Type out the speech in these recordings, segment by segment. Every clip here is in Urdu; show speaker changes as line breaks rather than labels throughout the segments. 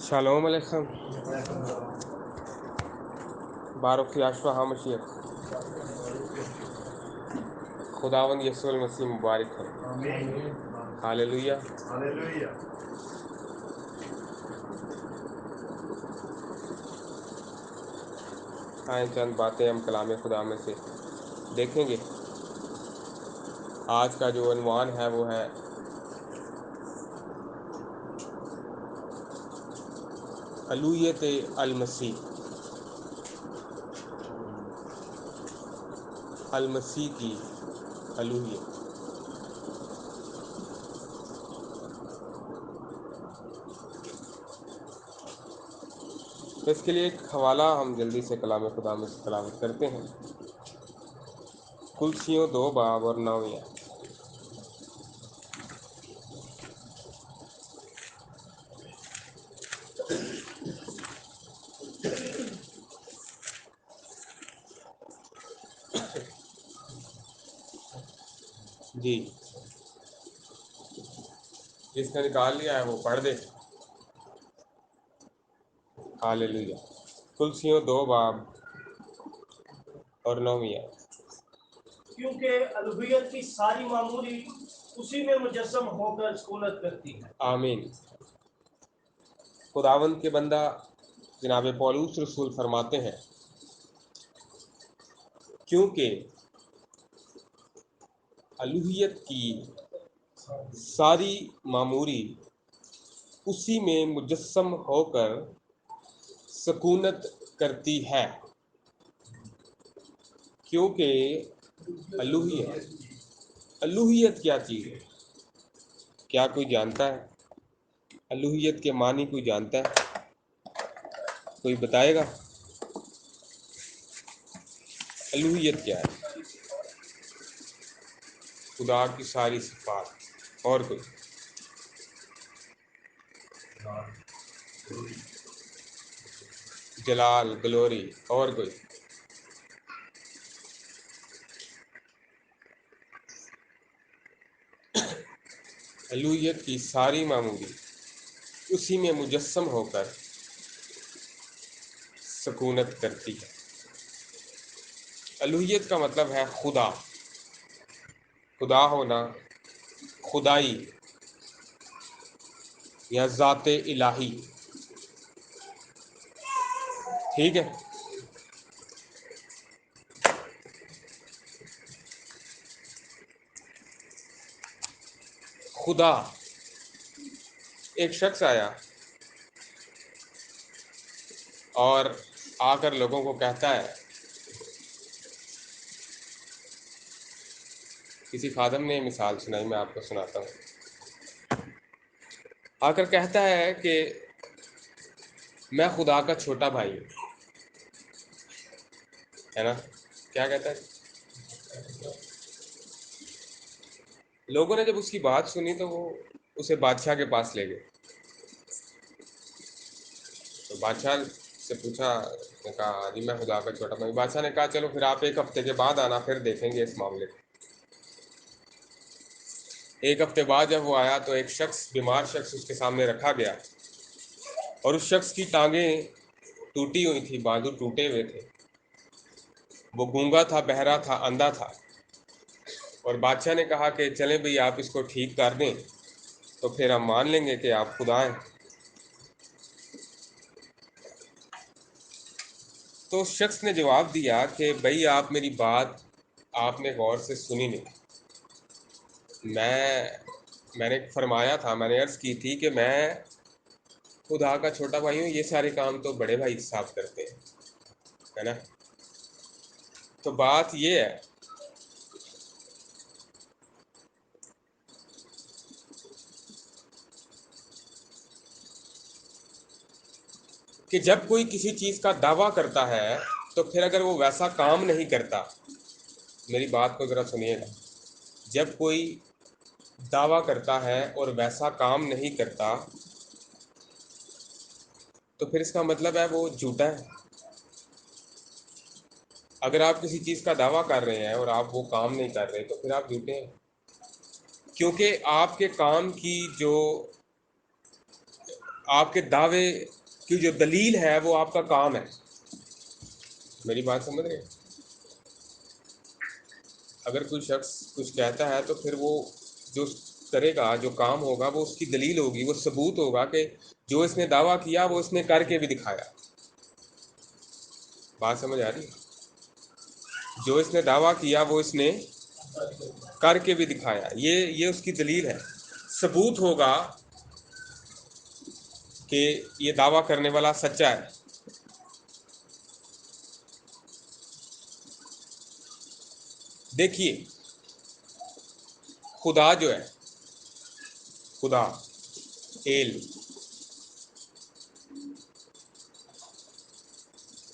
شالوم علیکم. بارک یاشوا ہامشیت. خداوند یسوع المسیح مبارک ہے. ہاللویہ. آئیں چند باتیں ہم کلام خدا میں سے دیکھیں گے. آج کا جو عنوان ہے وہ ہے الوہیت المسیح. المسیح کی الوہیت. تو اس کے لیے ایک حوالہ ہم جلدی سے کلام خدا میں سے تلاوت کرتے ہیں. کلسیوں 2 باب اور 9 آیت. جی، جس نے نکال لیا ہے وہ پڑھ دے. ہاللویہ. کلسیوں 2 باب اور 9 آیت.
کیونکہ الوہیت کی ساری معمولی اسی میں مجسم ہو کر سکونت کرتی ہے.
آمین. خداوند کے بندہ جناب پولوس رسول فرماتے ہیں کیونکہ الوہیت کی ساری معموری اسی میں مجسم ہو کر سکونت کرتی ہے. کیونکہ الوہیت کیا چیز ہے؟ کیا کوئی جانتا ہے؟ الوہیت کے معنی کوئی جانتا ہے؟ کوئی بتائے گا الوہیت کیا ہے؟ خدا کی ساری صفات. اور کوئی؟ جلال، گلوری. اور کوئی؟ الوہیت کی ساری معمولی اسی میں مجسم ہو کر سکونت کرتی ہے. الوہیت کا مطلب ہے خدا. خدا ہونا، خدائی یا ذات الہی. ٹھیک ہے. خدا. ایک شخص آیا اور آ کر لوگوں کو کہتا ہے، کسی خادم نے مثال سنائی، میں آپ کو سناتا ہوں. آ کر کہتا ہے کہ میں خدا کا چھوٹا بھائی ہوں. ہے نا؟ کیا کہتا ہے؟ لوگوں نے جب اس کی بات سنی تو وہ اسے بادشاہ کے پاس لے گئے. تو بادشاہ سے پوچھا، نے کہا جی میں خدا کا چھوٹا بھائی. بادشاہ نے کہا چلو پھر آپ 1 ہفتے کے بعد آنا، پھر دیکھیں گے اس معاملے کو. 1 ہفتے بعد جب وہ آیا تو ایک شخص، بیمار شخص اس کے سامنے رکھا گیا، اور اس شخص کی ٹانگیں ٹوٹی ہوئی تھی، بازو ٹوٹے ہوئے تھے. وہ گونگا تھا، بہرا تھا، اندھا تھا. اور بادشاہ نے کہا کہ چلیں بھئی آپ اس کو ٹھیک کر دیں تو پھر ہم مان لیں گے کہ آپ خدا ہیں. تو اس شخص نے جواب دیا کہ بھئی آپ میری بات آپ نے غور سے سنی نہیں. میں نے فرمایا تھا، میں نے عرض کی تھی کہ میں خدا کا چھوٹا بھائی ہوں، یہ سارے کام تو بڑے بھائی صاحب کرتے ہیں. ہے نا؟ تو بات یہ ہے کہ جب کوئی کسی چیز کا دعویٰ کرتا ہے تو پھر اگر وہ ویسا کام نہیں کرتا، میری بات کو ذرا سنیے گا، جب کوئی دعویٰ کرتا ہے اور ویسا کام نہیں کرتا تو پھر اس کا مطلب ہے وہ جھوٹا ہے. اگر آپ کسی چیز کا دعویٰ کر رہے ہیں اور آپ وہ کام نہیں کر رہے تو پھر آپ جھوٹے ہیں. کیونکہ آپ کے کام کی جو آپ کے دعوے کی جو دلیل ہے وہ آپ کا کام ہے. میری بات سمجھ رہے ہیں؟ اگر کوئی شخص کچھ کہتا ہے تو پھر وہ جو کرے گا، جو کام ہوگا، وہ اس کی دلیل ہوگی، وہ ثبوت ہوگا کہ جو اس نے دعویٰ کیا وہ اس نے کر کے بھی دکھایا. بات سمجھ آ رہی ہے؟ جو اس نے دعویٰ کیا وہ اس نے کر کے بھی دکھایا. یہ اس کی دلیل ہے. ثبوت ہوگا کہ یہ دعویٰ کرنے والا سچا ہے. دیکھیے، خدا جو ہے، خدا ایل،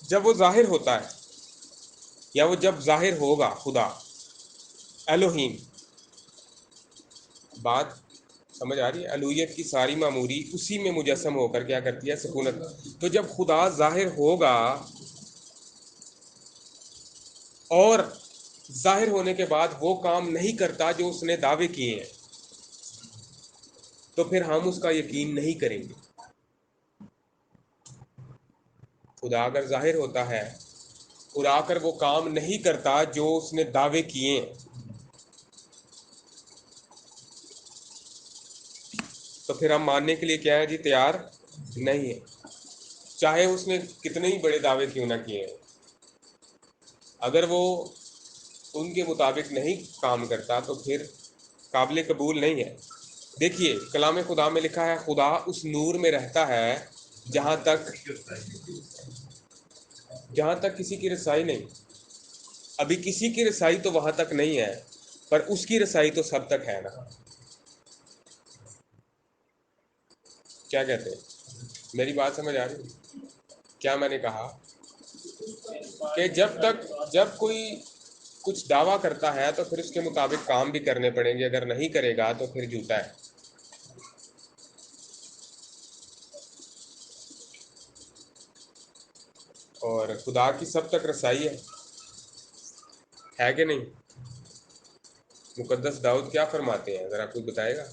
جب وہ ظاہر ہوتا ہے یا وہ جب ظاہر ہوگا، خدا الوہیم، بات سمجھ آ رہی ہے؟ الوہیت کی ساری معموری اسی میں مجسم ہو کر کیا کرتی ہے؟ سکونت. تو جب خدا ظاہر ہوگا اور ظاہر ہونے کے بعد وہ کام نہیں کرتا جو اس نے دعوے کیے ہیں، تو پھر ہم اس کا یقین نہیں کریں گے. خدا اگر ظاہر ہوتا ہے اور آ کر وہ کام نہیں کرتا جو اس نے دعوے کیے ہیں، تو پھر ہم ماننے کے لیے کیا ہے جی؟ تیار نہیں ہے، چاہے اس نے کتنے ہی بڑے دعوے کیوں نہ کیے ہیں. اگر وہ ان کے مطابق نہیں کام کرتا تو پھر قابل قبول نہیں ہے. دیکھیے، کلام خدا میں لکھا ہے خدا اس نور میں رہتا ہے جہاں تک کسی کی رسائی نہیں. ابھی کسی کی رسائی تو وہاں تک نہیں ہے، پر اس کی رسائی تو سب تک ہے نا. کیا کہتے ہیں؟ میری بات سمجھ آ رہی ہے؟ کیا میں نے کہا کہ جب کوئی کچھ دعویٰ کرتا ہے تو پھر اس کے مطابق کام بھی کرنے پڑیں گے. اگر نہیں کرے گا تو پھر جھوٹا ہے. اور خدا کی سب تک رسائی ہے کہ نہیں؟ مقدس داؤد کیا فرماتے ہیں؟ ذرا کوئی بتائے گا؟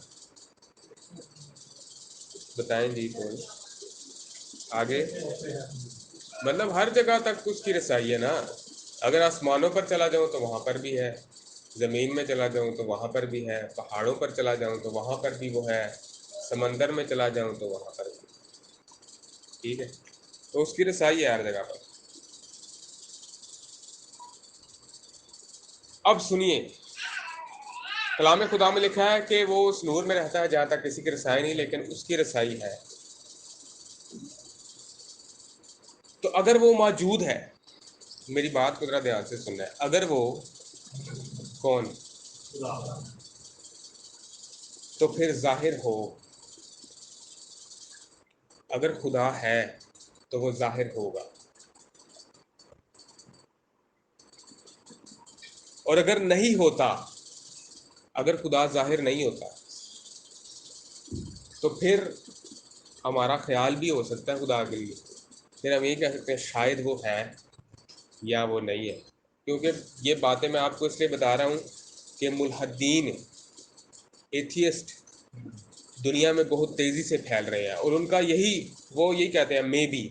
بتائیں جی. کوئی آگے، مطلب ہر جگہ تک اس کی رسائی ہے نا. اگر آسمانوں پر چلا جاؤں تو وہاں پر بھی ہے، زمین میں چلا جاؤں تو وہاں پر بھی ہے، پہاڑوں پر چلا جاؤں تو وہاں پر بھی وہ ہے، سمندر میں چلا جاؤں تو وہاں پر بھی. ٹھیک ہے، تو اس کی رسائی ہے ہر جگہ پر. اب سنیے، کلام خدا میں لکھا ہے کہ وہ اس نور میں رہتا ہے جہاں تک کسی کی رسائی نہیں، لیکن اس کی رسائی ہے. تو اگر وہ موجود ہے، میری بات کو ذرا دھیان سے سننا ہے، اگر وہ کون، تو پھر ظاہر ہو. اگر خدا ہے تو وہ ظاہر ہوگا، اور اگر نہیں ہوتا، اگر خدا ظاہر نہیں ہوتا تو پھر ہمارا خیال بھی ہو سکتا ہے خدا کے لیے. پھر ہم یہ کہہ سکتے ہیں شاید وہ ہے یا وہ نہیں ہے. کیونکہ یہ باتیں میں آپ کو اس لیے بتا رہا ہوں کہ ملحدین، ایتھیسٹ دنیا میں بہت تیزی سے پھیل رہے ہیں، اور ان کا وہ یہی کہتے ہیں مے بی،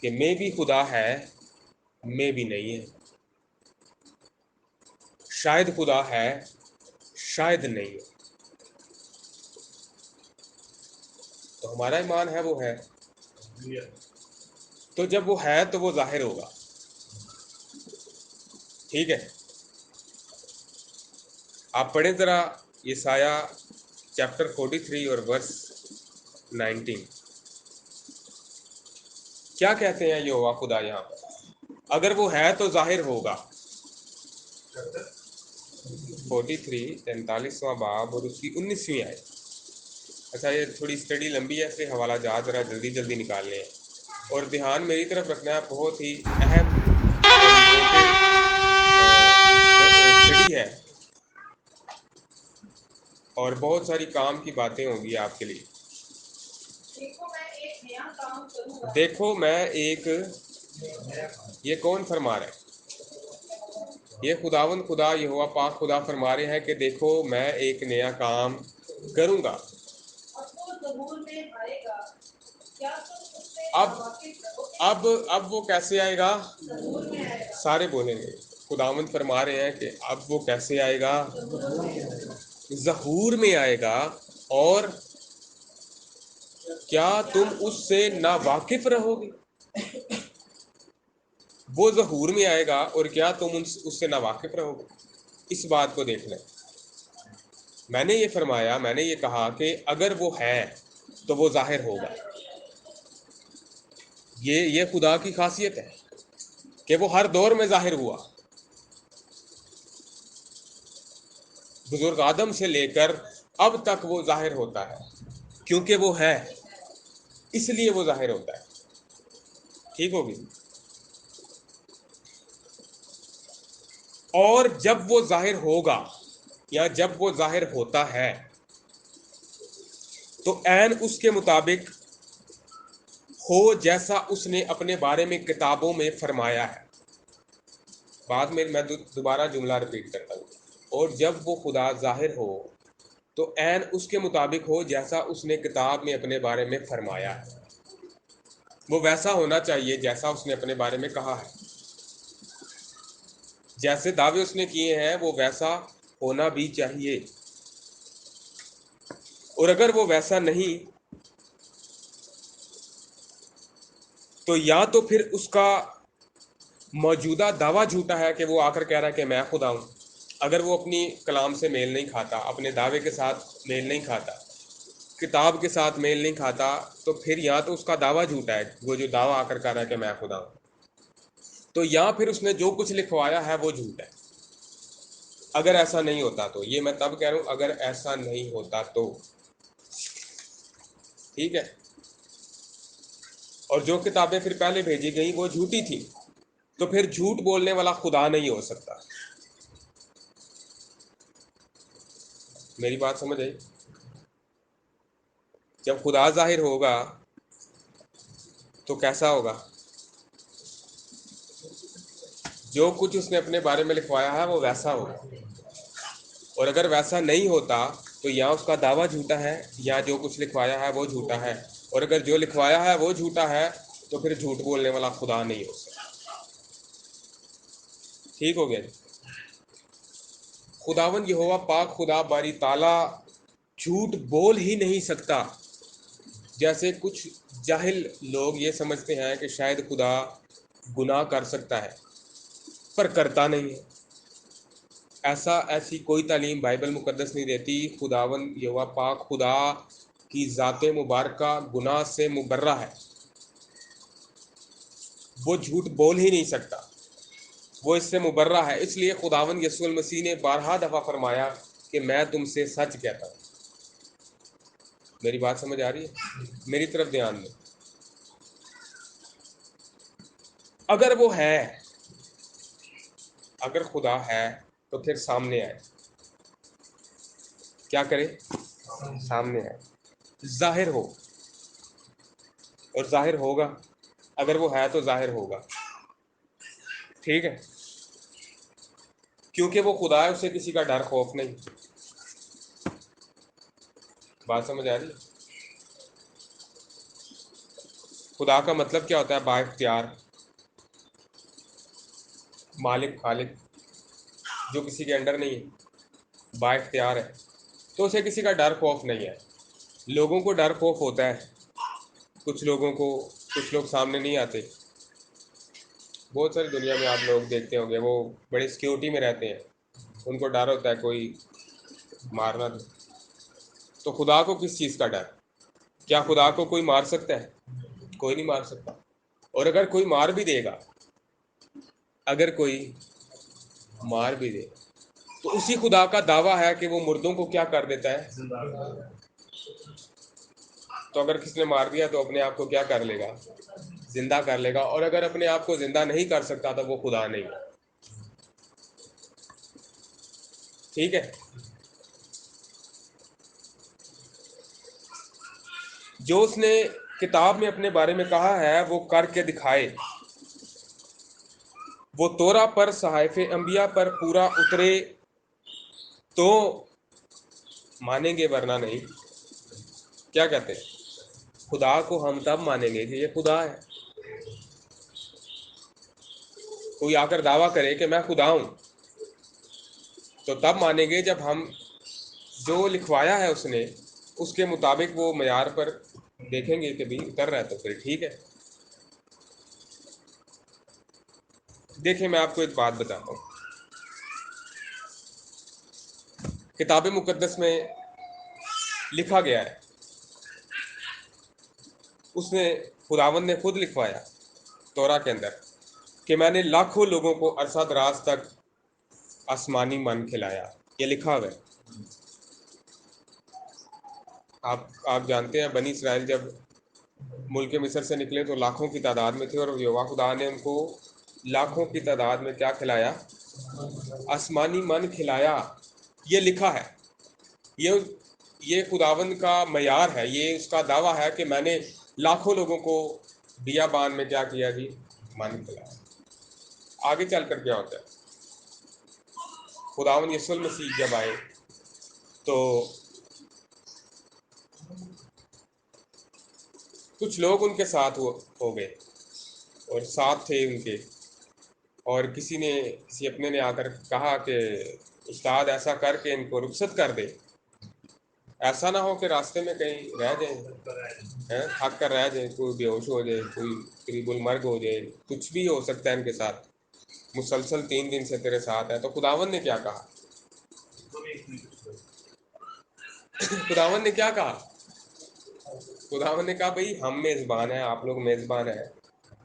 کہ مے بی خدا ہے، مے بی نہیں ہے، شاید خدا ہے، شاید نہیں ہے. تو ہمارا ایمان ہے وہ ہے. تو جب وہ ہے تو وہ ظاہر ہوگا. ٹھیک ہے، آپ پڑھیں ذرا یسایہ چیپٹر 43 اور ورس 19. کیا کہتے ہیں یہوہ خدا یہاں پر؟ اگر وہ ہے تو ظاہر ہوگا. 43 43واں باب اور اس کی 19ویں آیت. اچھا، یہ تھوڑی اسٹڈی لمبی ہے، اس لیے حوالہ جات ذرا جلدی جلدی نکالنے ہیں، اور دھیان میری طرف رکھنا ہے. بہت ہی اہم اور امپورٹنٹ اسٹڈی ہے، اور بہت ساری کام کی باتیں ہوں گی آپ کے لیے. دیکھو میں ایک یہ کون فرما رہا ہے؟ یہ خداوند خدا یہوہ پاک خدا فرما رہے ہیں کہ دیکھو میں ایک نیا کام کروں گا. اب وہ کیسے آئے گا؟ سارے بولیں گے. خداوند فرما رہے ہیں کہ اب وہ کیسے آئے گا؟ ظہور میں آئے گا. اور کیا تم اس سے ناواقف رہو گے؟ وہ ظہور میں آئے گا اور کیا تم اس سے ناواقف رہو گے؟ اس بات کو دیکھ لیں. میں نے یہ فرمایا، میں نے یہ کہا کہ اگر وہ ہے تو وہ ظاہر ہوگا. یہ خدا کی خاصیت ہے کہ وہ ہر دور میں ظاہر ہوا. بزرگ آدم سے لے کر اب تک وہ ظاہر ہوتا ہے، کیونکہ وہ ہے اس لیے وہ ظاہر ہوتا ہے. ٹھیک ہوگی؟ اور جب وہ ظاہر ہوگا یا جب وہ ظاہر ہوتا ہے تو عین اس کے مطابق ہو جیسا اس نے اپنے بارے میں کتابوں میں فرمایا ہے. بعد میں دوبارہ جملہ ریپیٹ کرتا ہوں. اور جب وہ خدا ظاہر ہو تو عین اس کے مطابق ہو جیسا اس نے کتاب میں اپنے بارے میں فرمایا ہے. وہ ویسا ہونا چاہیے جیسا اس نے اپنے بارے میں کہا ہے. جیسے دعوے اس نے کیے ہیں وہ ویسا ہونا بھی چاہیے. اور اگر وہ ویسا نہیں تو یا تو پھر اس کا موجودہ دعویٰ جھوٹا ہے کہ وہ آ کر کہہ رہا ہے کہ میں خدا ہوں. اگر وہ اپنی کلام سے میل نہیں کھاتا، اپنے دعوے کے ساتھ میل نہیں کھاتا، کتاب کے ساتھ میل نہیں کھاتا، تو پھر یا تو اس کا دعویٰ جھوٹا ہے، وہ جو دعویٰ آ کر کہہ رہا ہے کہ میں خدا ہوں، تو یا پھر اس نے جو کچھ لکھوایا ہے وہ جھوٹ ہے. اگر ایسا نہیں ہوتا تو، یہ میں تب کہہ رہا ہوں اگر ایسا نہیں ہوتا تو. ٹھیک ہے؟ اور جو کتابیں پھر پہلے بھیجی گئیں وہ جھوٹی تھی، تو پھر جھوٹ بولنے والا خدا نہیں ہو سکتا. میری بات سمجھ آئی؟ جب خدا ظاہر ہوگا تو کیسا ہوگا؟ جو کچھ اس نے اپنے بارے میں لکھوایا ہے وہ ویسا ہوگا. اور اگر ویسا نہیں ہوتا تو یا اس کا دعویٰ جھوٹا ہے یا جو کچھ لکھوایا ہے وہ جھوٹا ہے. اور اگر جو لکھوایا ہے وہ جھوٹا ہے تو پھر جھوٹ بولنے والا خدا نہیں ہو سکتا. ٹھیک ہو گیا جی؟ خداوند یہوہ پاک خدا باری تعالیٰ جھوٹ بول ہی نہیں سکتا. جیسے کچھ جاہل لوگ یہ سمجھتے ہیں کہ شاید خدا گناہ کر سکتا ہے پر کرتا نہیں ہے. ایسی کوئی تعلیم بائبل مقدس نہیں دیتی. خداوند یہوہ پاک خدا کی ذات مبارکہ گناہ سے مبرہ ہے. وہ جھوٹ بول ہی نہیں سکتا، وہ اس سے مبرہ ہے. اس لیے خداوند یسوع المسیح نے بارہا دفعہ فرمایا کہ میں تم سے سچ کہتا ہوں. میری بات سمجھ آ رہی ہے؟ میری طرف دھیان دیں. اگر وہ ہے، اگر خدا ہے تو پھر سامنے آئے. کیا کرے؟ سامنے آئے، ظاہر ہو. اور ظاہر ہوگا، اگر وہ ہے تو ظاہر ہوگا. ٹھیک ہے؟ کیونکہ وہ خدا ہے، اسے کسی کا ڈر خوف نہیں. بات سمجھ آ رہی ہے؟ خدا کا مطلب کیا ہوتا ہے؟ با اختیار، مالک، خالق، جو کسی کے انڈر نہیں ہے، با اختیار ہے. تو اسے کسی کا ڈر خوف نہیں ہے. لوگوں کو ڈر خوف ہوتا ہے، کچھ لوگوں کو، کچھ لوگ سامنے نہیں آتے. بہت ساری دنیا میں آپ لوگ دیکھتے ہوں گے وہ بڑی سیکیورٹی میں رہتے ہیں، ان کو ڈر ہوتا ہے کوئی مارنا دے. تو خدا کو کس چیز کا ڈر؟ کیا خدا کو کوئی مار سکتا ہے؟ کوئی نہیں مار سکتا. اور اگر کوئی مار بھی دے گا، اگر کوئی مار بھی دے تو اسی خدا کا دعویٰ ہے کہ وہ مردوں کو کیا کر دیتا ہے؟ تو اگر کس نے مار دیا تو اپنے آپ کو کیا کر لے گا؟ زندہ کر لے گا. اور اگر اپنے آپ کو زندہ نہیں کر سکتا تو وہ خدا نہیں. ٹھیک ہے؟ جو اس نے کتاب میں اپنے بارے میں کہا ہے وہ کر کے دکھائے. وہ تورا پر، صحائف انبیاء پر پورا اترے تو مانیں گے ورنہ نہیں. کیا کہتے ہیں؟ خدا کو ہم تب مانیں گے کہ یہ خدا ہے. کوئی آ کر دعویٰ کرے کہ میں خدا ہوں تو تب مانیں گے جب ہم جو لکھوایا ہے اس نے اس کے مطابق وہ معیار پر دیکھیں گے کہ بھی اتر رہا ہے تو پھر ٹھیک ہے. دیکھیں میں آپ کو ایک بات بتاتا ہوں. کتاب مقدس میں لکھا گیا ہے، اس نے خداوند نے خود لکھوایا توراہ کے اندر کہ میں نے لاکھوں لوگوں کو عرصہ دراز تک آسمانی من کھلایا. یہ لکھا ہوا ہے. آپ جانتے ہیں بنی اسرائیل جب ملک مصر سے نکلے تو لاکھوں کی تعداد میں تھے، اور یہوہ خدا نے ان کو لاکھوں کی تعداد میں کیا کھلایا؟ آسمانی من کھلایا. یہ لکھا ہے. یہ خداوند کا معیار ہے، یہ اس کا دعویٰ ہے کہ میں نے لاکھوں لوگوں کو بیابان میں کیا کیا جی؟ من کھلایا. آگے چل کر کیا ہوتا ہے؟ خداوند یسوع المسیح جب آئے تو کچھ لوگ ان کے ساتھ ہو گئے اور ساتھ تھے ان کے، اور کسی اپنے نے آ کر کہا کہ استاد ایسا کر کے ان کو رخصت کر دے، ایسا نہ ہو کہ راستے میں کہیں رہ جائیں، تھک کر رہ جائیں، کوئی بے ہوش ہو جائے، کوئی قریب المرگ ہو جائے، کچھ بھی ہو سکتا ہے ان کے ساتھ. مسلسل 3 دن سے تیرے ساتھ ہے. تو خداوند نے کیا کہا؟ خداوند نے کیا کہا؟ خداوند نے کہا بھئی ہم میزبان ہیں، آپ لوگ میزبان ہیں.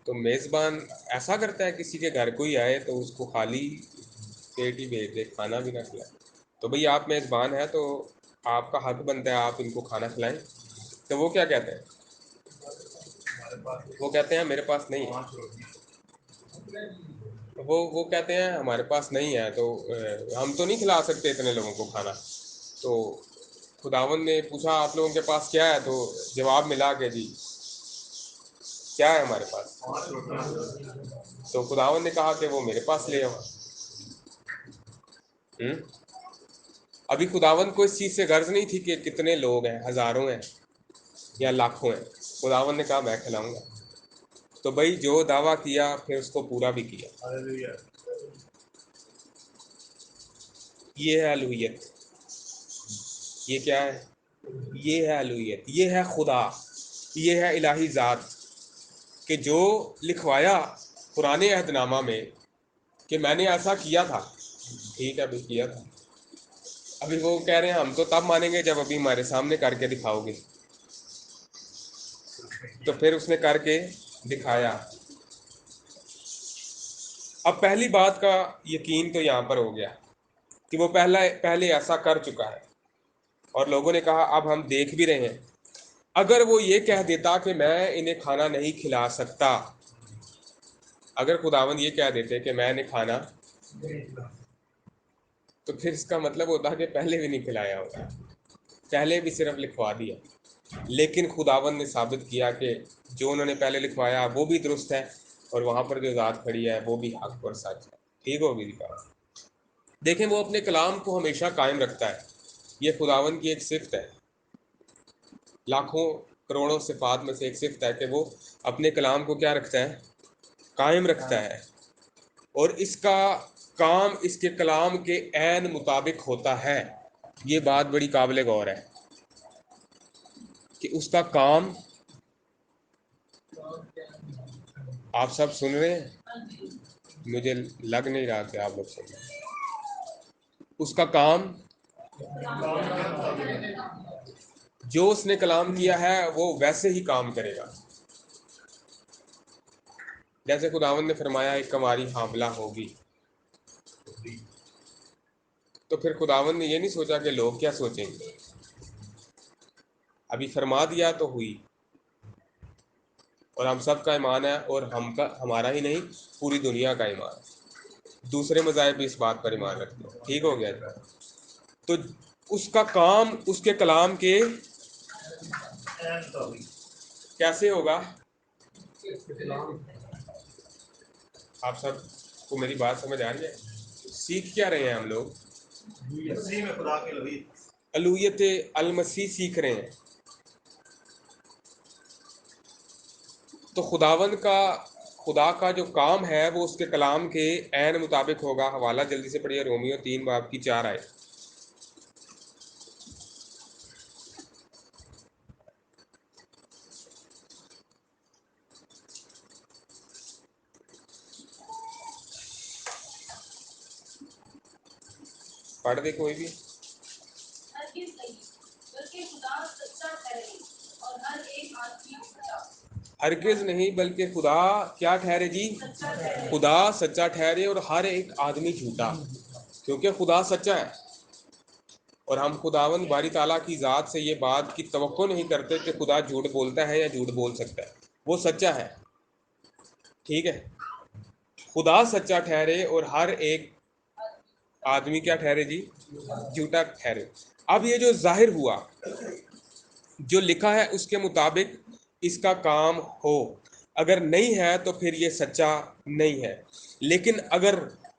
تو میزبان ایسا کرتا ہے کسی کے گھر کوئی آئے تو اس کو خالی پیٹ ہی بھیج دے، کھانا بھی نہ کھلائے. تو بھئی آپ میزبان ہیں تو آپ کا حق بنتا ہے آپ ان کو کھانا کھلائیں. تو وہ کیا کہتے ہیں؟ وہ کہتے ہیں میرے پاس نہیں ہے. وہ کہتے ہیں ہمارے پاس نہیں ہے، تو ہم تو نہیں کھلا سکتے اتنے لوگوں کو کھانا. تو خداوند نے پوچھا آپ لوگوں کے پاس کیا ہے؟ تو جواب ملا کہ جی کیا ہے ہمارے پاس؟ تو خداوند نے کہا کہ وہ میرے پاس لے آؤ. ابھی خداوند کو اس چیز سے غرض نہیں تھی کہ کتنے لوگ ہیں، ہزاروں ہیں یا لاکھوں ہیں. خداوند نے کہا میں کھلاؤں گا. تو بھائی جو دعویٰ کیا پھر اس کو پورا بھی کیا. یہ ہے الوہیت. یہ کیا ہے؟ یہ ہے الوہیت. یہ ہے خدا. یہ ہے الہی ذات کہ جو لکھوایا پرانے عہد نامہ میں کہ میں نے ایسا کیا تھا. ٹھیک ہے بھی کیا تھا. ابھی وہ کہہ رہے ہیں ہم تو تب مانیں گے جب ابھی ہمارے سامنے کر کے دکھاؤ گے. تو پھر اس نے کر کے دکھایا. اب پہلی بات کا یقین تو یہاں پر ہو گیا کہ وہ پہلے ایسا کر چکا ہے، اور لوگوں نے کہا اب ہم دیکھ بھی رہے ہیں. اگر وہ یہ کہہ دیتا کہ میں انہیں کھانا نہیں کھلا سکتا، اگر خداوند یہ کہہ دیتے کہ میں انہیں کھانا، تو پھر اس کا مطلب ہوتا کہ پہلے بھی نہیں کھلایا ہوتا، پہلے بھی صرف لکھوا دیا. لیکن خداوند نے ثابت کیا کہ جو انہوں نے پہلے لکھوایا وہ بھی درست ہے، اور وہاں پر جو ذات کھڑی ہے وہ بھی حق اور سچ ہے. ٹھیک ہوگی جی بات. دیکھیں وہ اپنے کلام کو ہمیشہ قائم رکھتا ہے. یہ خداوند کی ایک صفت ہے، لاکھوں کروڑوں صفات میں سے ایک صفت ہے کہ وہ اپنے کلام کو کیا رکھتا ہے؟ قائم رکھتا ہے. اور اس کا کام اس کے کلام کے عین مطابق ہوتا ہے. یہ بات بڑی قابل غور ہے کہ اس کا کام، آپ سب سن رہے ہیں؟ مجھے لگ نہیں رہا کہ آپ لوگ سن رہے ہیں. اس کا کام جو اس نے کلام کیا ہے وہ ویسے ہی کام کرے گا. جیسے خداوند نے فرمایا ایک کماری حاملہ ہوگی، تو پھر خداوند نے یہ نہیں سوچا کہ لوگ کیا سوچیں گے. ابھی فرما دیا تو ہوئی. اور ہم سب کا ایمان ہے، اور ہمارا ہی نہیں پوری دنیا کا ایمان. دوسرے مذاہب بھی اس بات پر ایمان رکھتے ہیں. ٹھیک ہو گیا. تو اس کا کام اس کے کلام کے کیسے ہوگا؟ آپ سب کو میری بات سمجھ آ رہی ہے؟ سیکھ کیا رہے ہیں ہم لوگ؟ الوہیت المسیح سیکھ رہے ہیں. تو خدا کا جو کام ہے وہ اس کے کلام کے عین مطابق ہوگا. حوالہ جلدی سے پڑھیے، رومیو 3 باب کی 4 آئے. پڑھ دے کوئی بھی. ہرگز نہیں بلکہ خدا کیا ٹھہرے جی؟ خدا سچا ٹھہرے اور ہر ایک آدمی جھوٹا، کیونکہ خدا سچا ہے. اور ہم خداوند باری تعالیٰ کی ذات سے یہ بات کی توقع نہیں کرتے کہ خدا جھوٹ بولتا ہے یا جھوٹ بول سکتا ہے. وہ سچا ہے، ٹھیک ہے. خدا سچا ٹھہرے اور ہر ایک آدمی کیا ٹھہرے جی؟ جھوٹا ٹھہرے. اب یہ جو ظاہر ہوا، جو لکھا ہے اس کے مطابق اس کا کام ہو. اگر نہیں ہے تو پھر یہ سچا نہیں ہے. لیکن اگر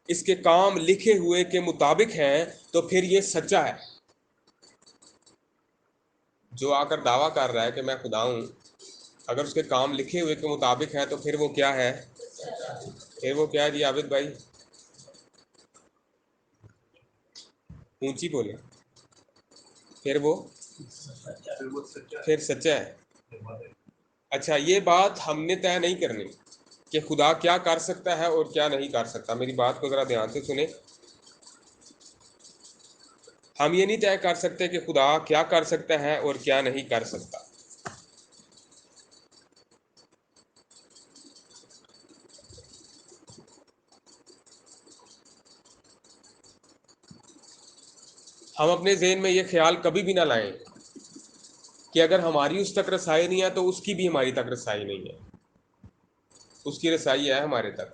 اس کے کام لکھے ہوئے کے مطابق ہیں تو پھر یہ سچا ہے. جو آ کر دعویٰ کر رہا ہے کہ میں خدا ہوں، اگر اس کے کام لکھے ہوئے کے مطابق ہیں تو پھر وہ کیا ہے؟ پھر وہ کیا ہے جی عابد بھائی؟ اونچی بولے. پھر سچا ہے. اچھا، یہ بات ہم نے طے نہیں کرنی کہ خدا کیا کر سکتا ہے اور کیا نہیں کر سکتا. میری بات کو ذرا دھیان سے سنیں. ہم یہ نہیں طے کر سکتے کہ خدا کیا کر سکتا ہے اور کیا نہیں کر سکتا. ہم اپنے ذہن میں یہ خیال کبھی بھی نہ لائیں کہ اگر ہماری اس تک رسائی نہیں ہے تو اس کی بھی ہماری تک رسائی نہیں ہے. اس کی رسائی ہے ہمارے تک،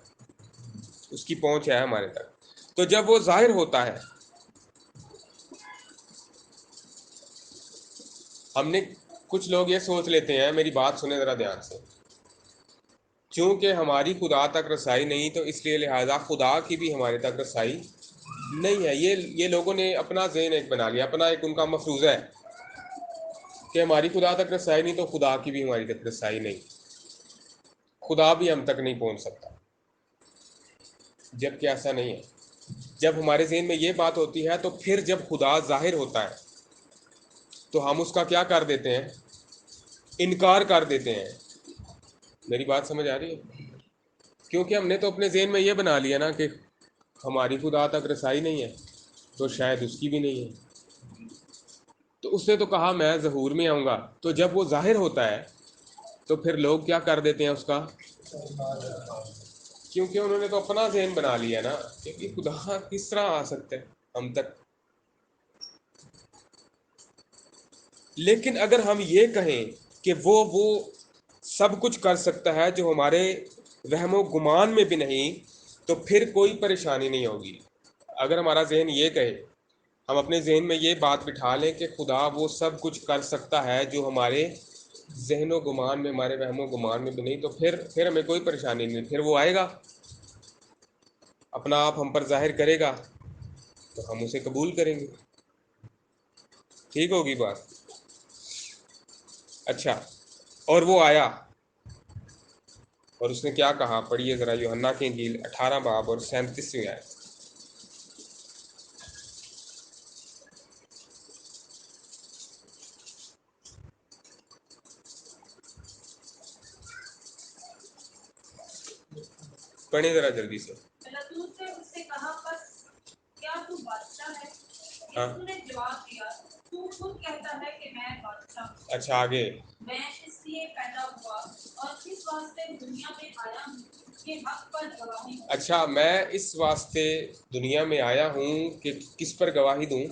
اس کی پہنچ ہے ہمارے تک. تو جب وہ ظاہر ہوتا ہے، ہم نے کچھ لوگ یہ سوچ لیتے ہیں، میری بات سنیں ذرا دھیان سے، چونکہ ہماری خدا تک رسائی نہیں تو اس لیے لہٰذا خدا کی بھی ہمارے تک رسائی نہیں ہے. یہ لوگوں نے اپنا ذہن ایک بنا لیا، اپنا ایک ان کا مفروضہ ہے کہ ہماری خدا تک رسائی نہیں تو خدا کی بھی ہماری تک رسائی نہیں، خدا بھی ہم تک نہیں پہنچ سکتا. جبکہ ایسا نہیں ہے. جب ہمارے ذہن میں یہ بات ہوتی ہے تو پھر جب خدا ظاہر ہوتا ہے تو ہم اس کا کیا کر دیتے ہیں؟ انکار کر دیتے ہیں. میری بات سمجھ آ رہی ہے؟ کیونکہ ہم نے تو اپنے ذہن میں یہ بنا لیا نا کہ ہماری خدا تک رسائی نہیں ہے تو شاید اس کی بھی نہیں ہے. تو اس نے تو کہا میں ظہور میں آؤں گا. تو جب وہ ظاہر ہوتا ہے تو پھر لوگ کیا کر دیتے ہیں اس کا؟ کیونکہ انہوں نے تو اپنا ذہن بنا لیا نا کہ خدا کس طرح آ سکتا ہے ہم تک. لیکن اگر ہم یہ کہیں کہ وہ سب کچھ کر سکتا ہے جو ہمارے وہم و گمان میں بھی نہیں، تو پھر کوئی پریشانی نہیں ہوگی. اگر ہمارا ذہن یہ کہے، ہم اپنے ذہن میں یہ بات بٹھا لیں کہ خدا وہ سب کچھ کر سکتا ہے جو ہمارے ذہن و گمان میں، ہمارے وہم و گمان میں بھی نہیں، تو پھر ہمیں کوئی پریشانی نہیں. پھر وہ آئے گا، اپنا آپ ہم پر ظاہر کرے گا تو ہم اسے قبول کریں گے. ٹھیک ہوگی بات؟ اچھا، اور وہ آیا اور اس نے کیا کہا؟ پڑھیے ذرا یوحنا کی انجیل 18 باب اور 37 آیت. پڑھیں ذرا جلدی سے. ہاں، اچھا آگے. اچھا، میں اس واسطے دنیا میں آیا ہوں کہ کس پر گواہی دوں؟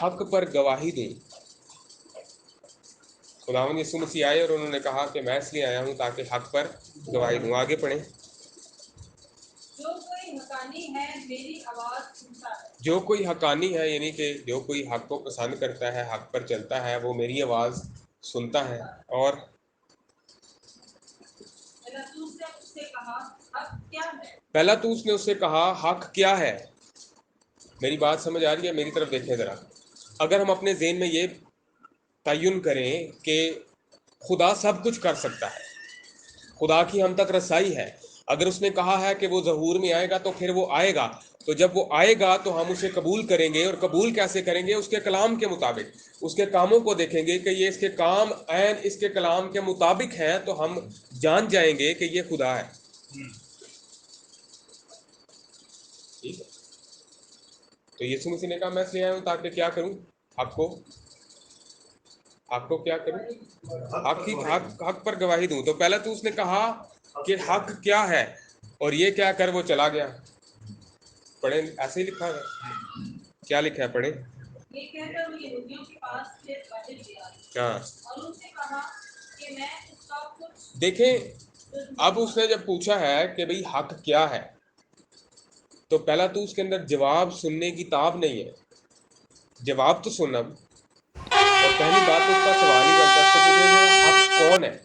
حق پر گواہی دوں. خداوند یسوع مسیح آئے اور انہوں نے کہا کہ میں اس لیے آیا ہوں تاکہ حق پر گواہی دوں. آگے پڑھیں. جو کوئی حقانی ہے، یعنی کہ جو کوئی حق کو پسند کرتا ہے، حق پر چلتا ہے، وہ میری آواز سنتا ہے. اور پہلا تو اس نے اس سے کہا حق کیا ہے. میری بات سمجھ آ رہی ہے؟ میری طرف دیکھیں ذرا. اگر ہم اپنے ذہن میں یہ تعین کریں کہ خدا سب کچھ کر سکتا ہے، خدا کی ہم تک رسائی ہے. اگر اس نے کہا ہے کہ وہ ظہور میں آئے گا تو پھر وہ آئے گا. تو جب وہ آئے گا تو ہم اسے قبول کریں گے. اور قبول کیسے کریں گے؟ اس کے کلام کے مطابق. اس کے کاموں کو دیکھیں گے کہ یہ اس کے کام عین اس کے کلام کے مطابق ہیں, تو ہم جان جائیں گے کہ یہ خدا ہے. ٹھیک ہے. تو یسوع مسیح نے کہا میں اس لیے آیا ہوں تاکہ کیا کروں؟ آپ کو کیا کروں؟ حق پر گواہی دوں. تو پہلے تو اس نے کہا کہ حق کیا ہے, اور یہ کیا کر وہ چلا گیا. پڑھیں, ایسے ہی لکھا ہے. کیا لکھا ہے؟ پڑھیں.
یہ کہہ کر وہ یہودیوں کے پاس سے باہر گیا
ہاں
اور ان سے کہا کہ میں اس کا کچھ
دیکھیں, اب اس نے جب پوچھا ہے کہ بھئی حق کیا ہے, تو پہلا تو اس کے اندر جواب سننے کی تاب نہیں ہے. جواب تو سننا, اور پہلی بات اس کا سوال ہی بنتا ہے, اس کو پوچھنے سے حق کون ہے.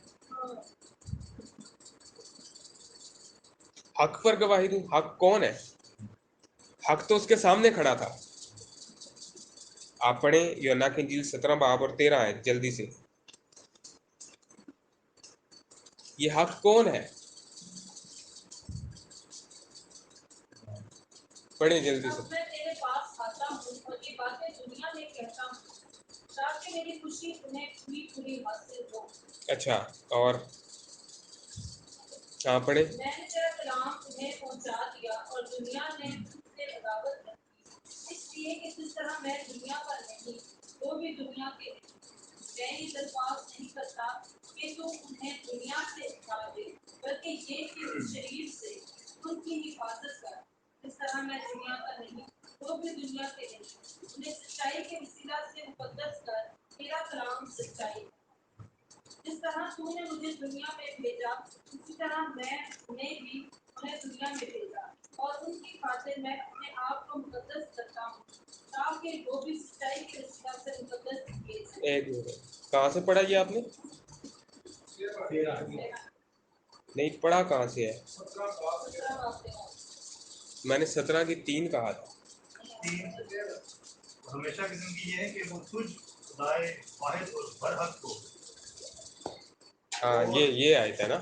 حق پر گواہی دوں, حق کون ہے؟ حق تو اس کے سامنے کھڑا تھا. آپ پڑھیں یوحنا کی انجیل 17 باب اور 13 آیت جلدی سے. یہ حق کون ہے؟ پڑھیں جلدی سے.
اب میں تیرے پاس آتا ہوں اور یہ باتیں دنیا میں کہتا ہوں تاکہ میری خوشی تمہیں پوری پوری حاصل ہو.
اچھا, اور ہاں پڑھیں.
میں نے تیرا کلام تمہیں پہنچا دیا اور دنیا نے تم سے عداوت رکھی اس لیے کہ جس طرح میں دنیا پر نہیں وہ بھی دنیا کے نہیں. میں یہ درخواست نہیں کرتا کہ تم انہیں دنیا سے اٹھا دے بلکہ یہ کہ اس شریر سے ان کی حفاظت کر. جس طرح میں دنیا کا نہیں وہ بھی دنیا کے نہیں. انہیں سچائی کے وسیلہ سے مقدس کر. تیرا کلام سچائی ہے. جس طرح تو نے مجھے دنیا میں بھیجا اسی طرح میں انہیں بھی انہیں دنیا میں بھیجا اور ان کی خاطر میں اپنے آپ کو مقدس کرتا ہوں تاکہ وہ بھی سچائی کے وسیلہ سے مقدس کیے جائیں.
ایک منٹ, کہاں سے پڑھا یہ آپ نے؟ نہیں پڑھا کہاں سے ہے؟ میں نے 17 کی 3 کہا تھا.
ہمیشہ کی زندگی یہ ہے کہ وہ تجھ خدائے واحد اور برحق کو.
ہاں یہ آیت ہے نا.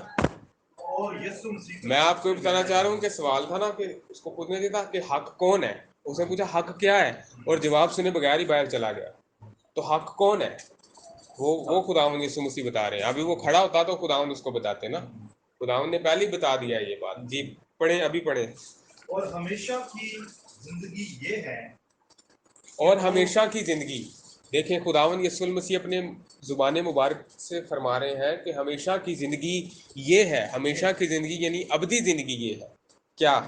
اور یسوع مسیح
میں آپ کو بتانا چاہ رہا ہوں کہ سوال تھا نا کہ اس کو پوچھنا چاہیے تھا کہ حق کون ہے. اس نے پوچھا حق کیا ہے, اور جواب سنے بغیر ہی باہر چلا گیا. تو حق کون ہے؟ وہ خداوند یسوع مسیح بتا رہے ہیں. ابھی وہ کھڑا ہوتا تو خداوند اس کو بتاتے نا. خداوند نے پہلے ہی بتا دیا یہ بات. جی پڑھیں, ابھی پڑھیں.
اور ہمیشہ کی زندگی یہ ہے.
اور ہمیشہ کی زندگی. دیکھیں خداوند یسوع مسیح اپنے زبان مبارک سے فرما رہے ہیں کہ ہمیشہ کی زندگی یہ ہے. ہمیشہ کی زندگی یعنی ابدی زندگی یہ ہے. کیا؟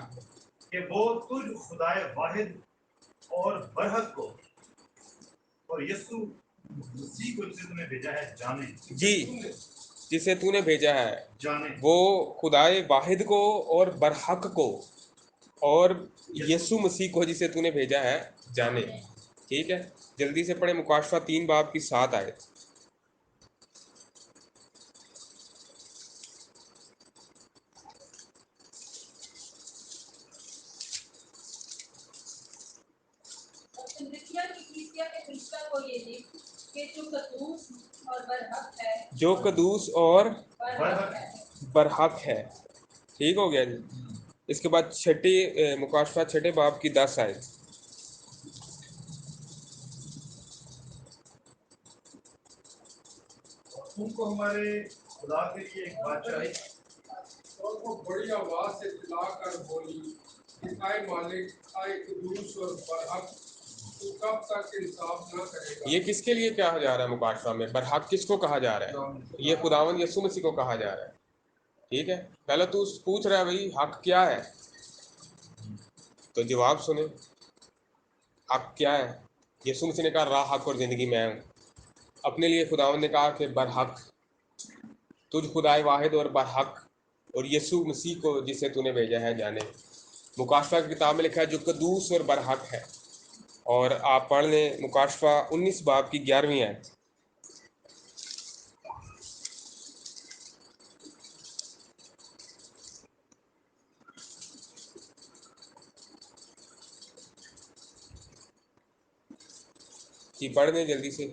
کہ وہ تجھ خدائے واحد اور برحق کو اور یسوع مسیح کو جسے تو نے بھیجا ہے جانے.
جی, جسے تو نے بھیجا ہے
جانے.
وہ خدائے واحد کو اور برحق کو اور یسوع مسیح کو جسے تو نے بھیجا ہے جانے. ٹھیک ہے, جلدی سے پڑھیں مکاشفہ 3 باب کی 7 آیت.
اور سندکیا کی کلیسیا کے فرشتہ کو یہ لکھ کہ جو قدوس اور برحق ہے
جو قدوس اور
برحق ہے.
برحق ہے. ٹھیک ہو گیا جی. اس کے بعد چھٹی مکاشفہ 6 باب کی 10 آیت.
تم کو ہمارے خدا کے لیے ایک بادشاہی
اور وہ بڑی آواز سے چلا کر بولی کہ اے مالک اے قدوس اور برحق تو کب تک انصاف نہ کرے گا.
یہ کس کے لیے کہا جا رہا ہے مکاشفہ میں؟ برحق کس کو کہا جا رہا ہے؟ یہ خداوند یسوع مسیح کو کہا جا رہا ہے. ٹھیک ہے, پہلے تو پوچھ رہا ہے بھائی حق کیا ہے, تو جواب سنیں. حق کیا ہے؟ یسوع مسیح نے کہا راہ حق اور زندگی میں ہوں. اپنے لیے خداوند نے کہا کہ برحق, تجھ خدائے واحد اور برحق اور یسوع مسیح کو جسے تو نے بھیجا ہے جانے. مکاشفہ کی کتاب میں لکھا ہے جو قدوس اور برحق ہے. اور آپ پڑھ لیں مکاشفہ 19 باب کی 11ویں آیت. جی پڑھ دیں جلدی سے.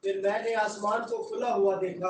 پھر میں نے آسمان کو کھلا ہوا دیکھا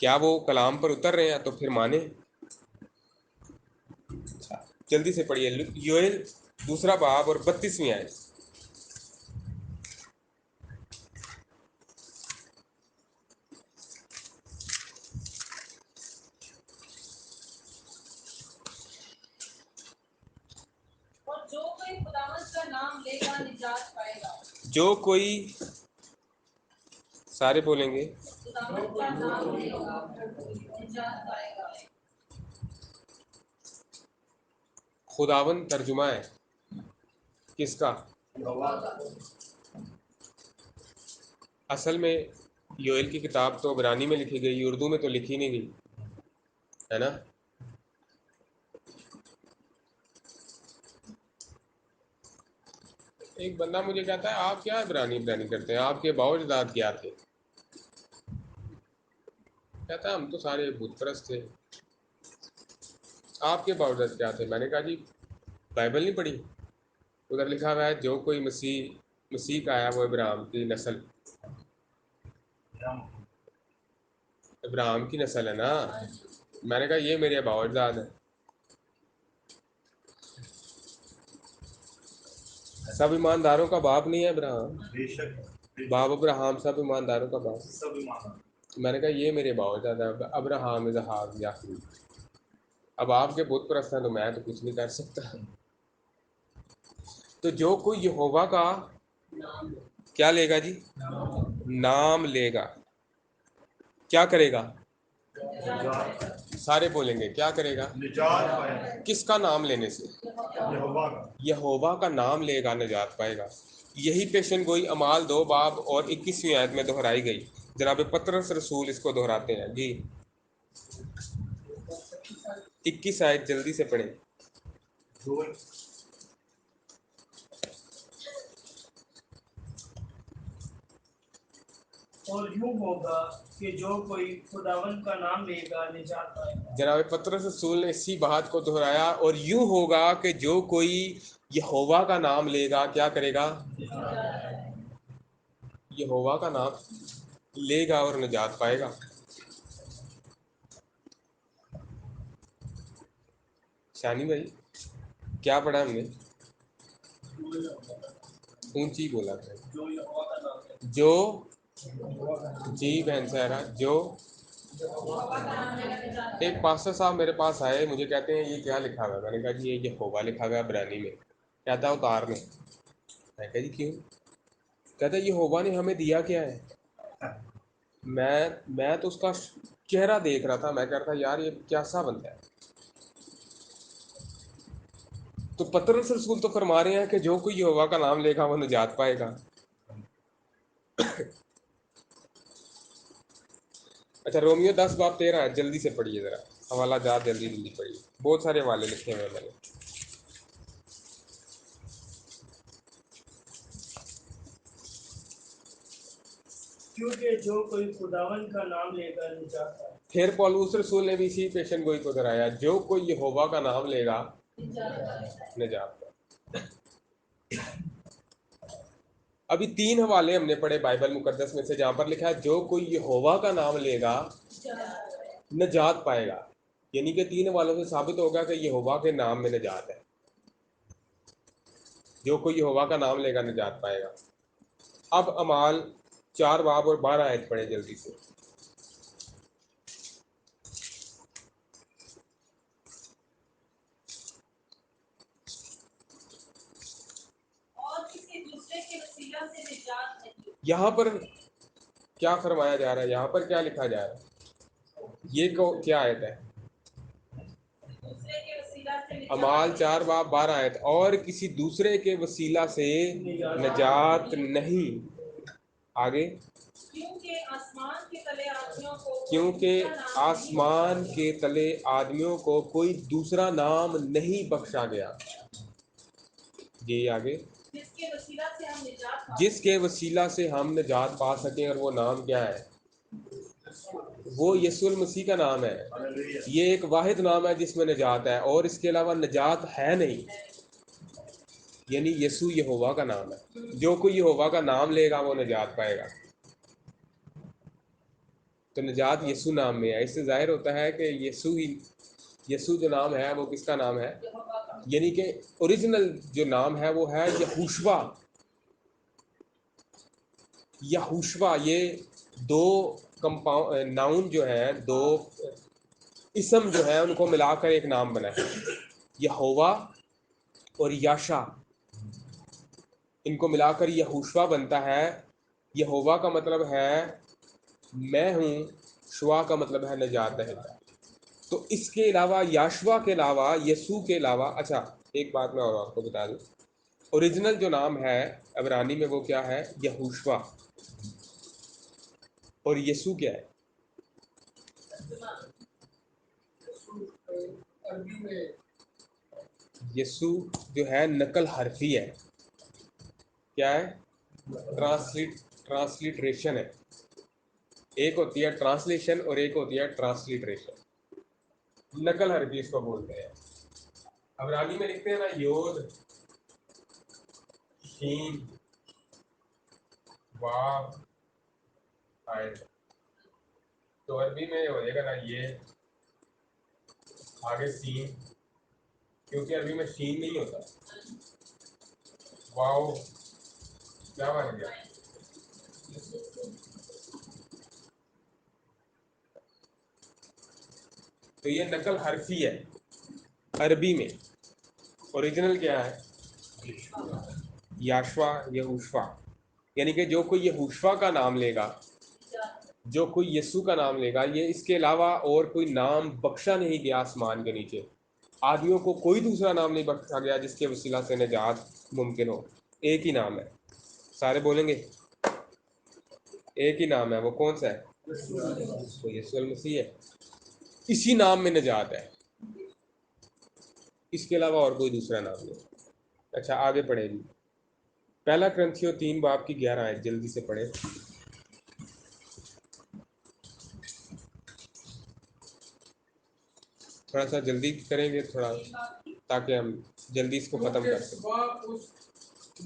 کیا وہ کلام پر اتر رہے ہیں تو پھر مانیں. جلدی سے پڑھیے یوئیل 2 باب اور 32ویں آیت.
اور جو کوئی خداوند کا نام لے گا نجات پائے گا.
جو کوئی سارے بولیں گے
خداوند کا نام لے گا نجات پائے گا.
خداوند ترجمہ ہے کس کا؟ اصل میں یوئیل کی کتاب تو عبرانی میں لکھی گئی، اردو میں تو لکھی نہیں گئی ہے نا. ایک بندہ مجھے کہتا ہے آپ کیا عبرانی کرتے ہیں، آپ کے باوجداد کیا تھے؟ کہتا ہے ہم تو سارے بت پرست تھے. آپ کے باوجداد کیا تھے؟ میں نے کہا جی بائبل نہیں پڑھی؟ ادھر لکھا ہوا ہے جو کوئی مسیح کا آیا وہ ابراہیم کی نسل ہے نا. میں نے کہا یہ میرے باوجداد ہے. سب ایمانداروں کا باپ نہیں ہے ابراہیم؟
بے شک
باپ ابراہیم سب ایمانداروں کا باپ.
سب ایمان.
میں نے کہا یہ میرے باوجداد ہے ابراہیم اسحاق یعقوب. اب آپ کے بت پرست ہیں تو میں تو کچھ نہیں کر سکتا. تو جو کوئی یہوہ کا کیا لے گا جی؟ نام لے گا. کیا کرے گا؟ سارے بولیں گے کیا کرے گا؟
نجات پائے.
کس کا نام لینے سے؟
یہوہ کا.
یہوہ کا نام لے گا نجات پائے گا. یہی پیشن گوئی اعمال 2 باب اور 21ویں آیت میں دہرائی گئی. جناب پطرس رسول اس کو دہراتے ہیں جی. 21 آیت جلدی سے پڑھیں.
اور یوں ہوگا کہ جو کوئی خداوند کا نام لے گا نجات پائے گا.
جناب پطرس رسول نے اسی بات کو دہرایا اور یوں ہوگا کہ جو کوئی یہوہ کا نام لے گا کیا کرے گا؟ یہوہ کا نام لے گا اور نجات پائے گا. شانی بھائی کیا پڑھا ہم نے؟ اونچی بولا تھا. جو جی بہن سہرا جو ایک پاسٹر صاحب میرے پاس آئے، مجھے کہتے ہیں یہ کیا لکھا ہوا ہے؟ میں نے کہا جی یہ یہوہ لکھا ہوا ہے عبرانی میں. کہتا ہے اتار میں. میں کہا جی کیوں؟ کہتا ہے یہوہ نے ہمیں دیا کیا ہے؟ میں تو اس کا چہرہ دیکھ رہا تھا، میں کہہ رہا تھا یار یہ کیسا بندہ ہے. تو پطرس رسول تو فرما رہے ہیں کہ جو کوئی یہوہ کا نام لے گا وہ نجات پائے گا. اچھا رومیو 10 باب 13 ہے، جلدی سے پڑھیے ذرا. حوالہ جات جلدی پڑھیے، بہت سارے حوالے لکھے ہوئے ہیں میں نے.
کیونکہ جو کوئی خداوند کا نام لے گا نجات پائے گا.
پھر پولوس رسول نے بھی اسی پیشن گوئی کو دہرایا، جو کوئی یہوہ کا نام لے گا نجات پائے. ابھی 3 حوالے ہم نے پڑھے بائبل مقدس میں سے جہاں پر لکھا ہے جو کوئی یہوہ کا نام لے گا نجات پائے گا. یعنی کہ 3 حوالوں سے ثابت ہوگا کہ یہوہ کے نام میں نجات ہے. جو کوئی یہوہ کا نام لے گا نجات پائے گا. اب اعمال 4 باب اور 12 آیت پڑھیں جلدی سے.
اور کسی دوسرے کے وسیلہ سے نجات نہیں.
یہاں پر کیا فرمایا جا رہا ہے؟ یہاں پر کیا لکھا جا رہا ہے؟ یہ کیا آیت ہے؟
دوسرے کے وسیلہ سے نجات
اعمال 4 باب 12 آیت. اور کسی دوسرے کے وسیلہ سے نجات نہیں. آگے
کیونکہ آسمان کے تلے آدمیوں کو
کیونکہ آسمان کے تلے آدمیوں کو کوئی دوسرا نام نہیں بخشا گیا. جی آگے
جس کے وسیلہ سے ہم نجات پا
جس کے وسیلہ سے ہم نجات پا سکیں، اور وہ نام کیا ہے؟ وہ یسوع المسیح کا نام ہے. یہ ایک واحد نام ہے جس میں نجات ہے، اور اس کے علاوہ نجات ہے نہیں. یعنی یسوع یہوہ کا نام ہے. جو کوئی یہوہ کا نام لے گا وہ نجات پائے گا. تو نجات یسوع نام میں ہے. اس سے ظاہر ہوتا ہے کہ یسوع جو نام ہے وہ کس کا نام ہے؟ یعنی کہ اوریجنل جو نام ہے وہ ہے یہوشوا. یہوشوا یہ دو ناؤن جو ہیں، دو اسم جو ہیں ان کو ملا کر ایک نام بنا ہے. یہووا اور یاشا، ان کو ملا کر یہوشوا بنتا ہے. یہووا کا مطلب ہے میں ہوں، شوا کا مطلب ہے نجات دہندہ. تو اس کے علاوہ، یاشوا کے علاوہ، یسوع کے علاوہ، اچھا ایک بات میں اور آپ کو بتا دوں، اوریجنل جو نام ہے عبرانی میں وہ کیا ہے؟ یہوشوا. اور یسوع کیا ہے؟
عربی میں
یسوع جو ہے نقل حرفی ہے. کیا ہے؟ ٹرانسلیٹریشن ہے. ایک ہوتی ہے ٹرانسلیشن اور ایک ہوتی ہے ٹرانسلیٹریشن. نقل حرفی اس کو بولتے ہیں. عبرانی میں لکھتے ہیں نا یود شین واو آئے، تو عربی میں ہو جائے گا نا یہ آگے سین، کیونکہ عربی میں شین نہیں ہوتا. واو کیا بن گیا؟ تو یہ نقل حرفی ہے عربی میں. اوریجنل کیا ہے؟ یاشوا، یہوشوا. یعنی کہ جو کوئی یہوشوا کا نام لے گا، جو کوئی یسوع کا نام لے گا، یہ اس کے علاوہ اور کوئی نام بخشا نہیں گیا آسمان کے نیچے. آدمیوں کو کوئی دوسرا نام نہیں بخشا گیا جس کے وسیلہ سے نجات ممکن ہو. ایک ہی نام ہے. سارے بولیں گے ایک ہی نام ہے. وہ کون سا ہے؟ وہ یسوع المسیح ہے. اسی نام میں نجات ہے، اس کے علاوہ اور کوئی دوسرا نام نہیں. اچھا آگے پڑھیں گی. پہلا کرنتھیوں 3 باب کی 11 آیت جلدی سے پڑھیں. تھوڑا سا جلدی کریں گے تھوڑا، تاکہ ہم جلدی اس کو ختم کر سکیں.
سوا اس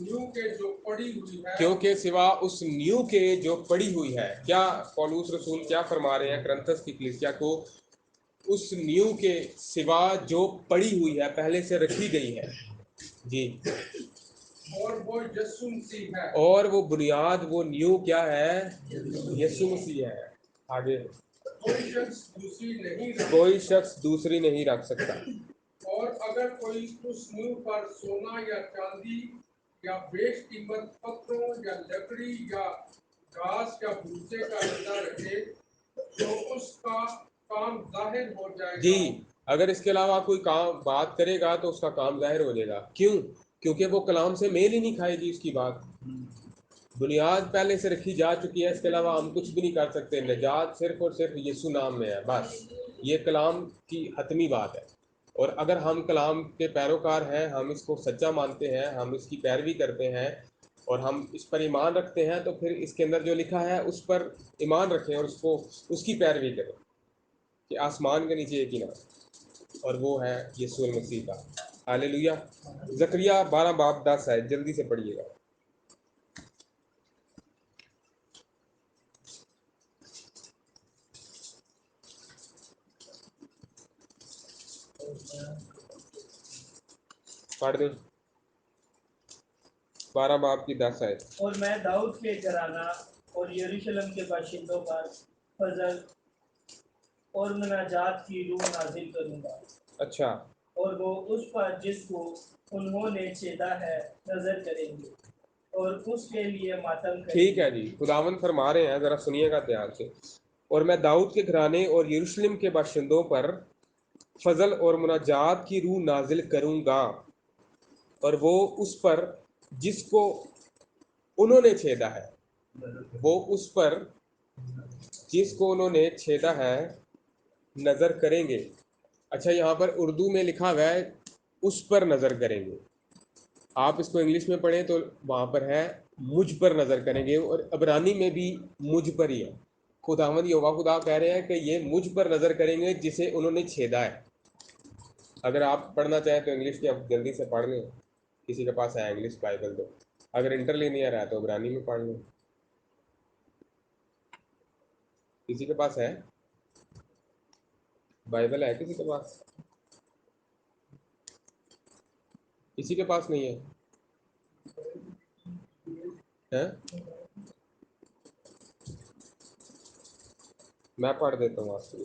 نیو کے جو پڑی ہوئی ہے،
کیونکہ سوا اس نیو کے جو پڑی ہوئی ہے. کیا پولوس رسول کیا فرما رہے ہیں کرنتھس کی کلیسیا کو؟ اس نیو کے سوا جو پڑی ہوئی ہے، پہلے سے رکھی گئی ہے. جی.
اور وہ یسوع مسیح ہے.
اور وہ بنیاد، وہ نیو کیا ہے؟ یسوع مسیح ہے. آگے
کوئی شخص دوسری نہیں رکھ
کوئی
سکتا.
شخص دوسری نہیں رکھ سکتا.
اور اگر کوئی اس نیو پر سونا یا چاندی یا بیش قیمت پتھروں یا لکڑی یا گھاس یا بھوسے کا نظر رکھے تو اس کا کام ظاہر ہو جائے گا.
جی، اگر اس کے علاوہ کوئی کام بات کرے گا تو اس کا کام ظاہر ہو جائے گا. کیوں؟ کیونکہ وہ کلام سے میل ہی نہیں کھائے گی اس کی بات. بنیاد پہلے سے رکھی جا چکی ہے، اس کے علاوہ ہم کچھ بھی نہیں کر سکتے. نجات صرف اور صرف یسوع نام میں ہے، بس. یہ کلام کی حتمی بات ہے. اور اگر ہم کلام کے پیروکار ہیں، ہم اس کو سچا مانتے ہیں، ہم اس کی پیروی کرتے ہیں اور ہم اس پر ایمان رکھتے ہیں، تو پھر اس کے اندر جو لکھا ہے اس پر ایمان رکھیں اور اس کی پیروی کریں کہ آسمان کے نیچے ایک ہی نام، اور وہ ہے یسوع المسیح کا. ہاللیلویہ. زکریا 12 باب 10 ہے، جلدی سے پڑھیے گا. پڑھ دیں 12 باب کی 10 آیت.
اور میں داؤد کے گھرانہ اور یروشلم کے باشندوں پر فضل اور مناجات کی روح نازل کروں گا.
اچھا،
اور وہ اس پر جس کو انہوں نے چھیدا ہے نظر کریں گے اور اس کے لیے ماتم کریں گے.
ٹھیک ہے جی. خداوند فرما رہے ہیں، ذرا سنیے گا دھیان سے. اور میں داؤد کے گھرانے اور یروشلم کے باشندوں پر فضل اور مناجات کی روح نازل کروں گا، اور وہ اس پر جس کو انہوں نے چھیدا ہے، وہ اس پر جس کو انہوں نے چھیدا ہے نظر کریں گے. اچھا، یہاں پر اردو میں لکھا ہوا ہے اس پر نظر کریں گے. آپ اس کو انگلش میں پڑھیں تو وہاں پر ہے مجھ پر نظر کریں گے، اور عبرانی میں بھی مجھ پر ہی ہے. خداوند یہوہ خدا کہہ رہے ہیں کہ یہ مجھ پر نظر کریں گے جسے انہوں نے چھیدا ہے. اگر آپ پڑھنا چاہیں تو انگلش کی آپ جلدی سے پڑھ لیں، کسی کے پاس ہے انگلش بائبل تو. اگر انٹرلینئر ہے تو عبرانی میں پڑھ لیں. کسی کے پاس ہے بائبل ہے کسی کے پاس؟ کسی کے پاس نہیں ہے؟ میں پڑھ دیتا ہوں آپ کو.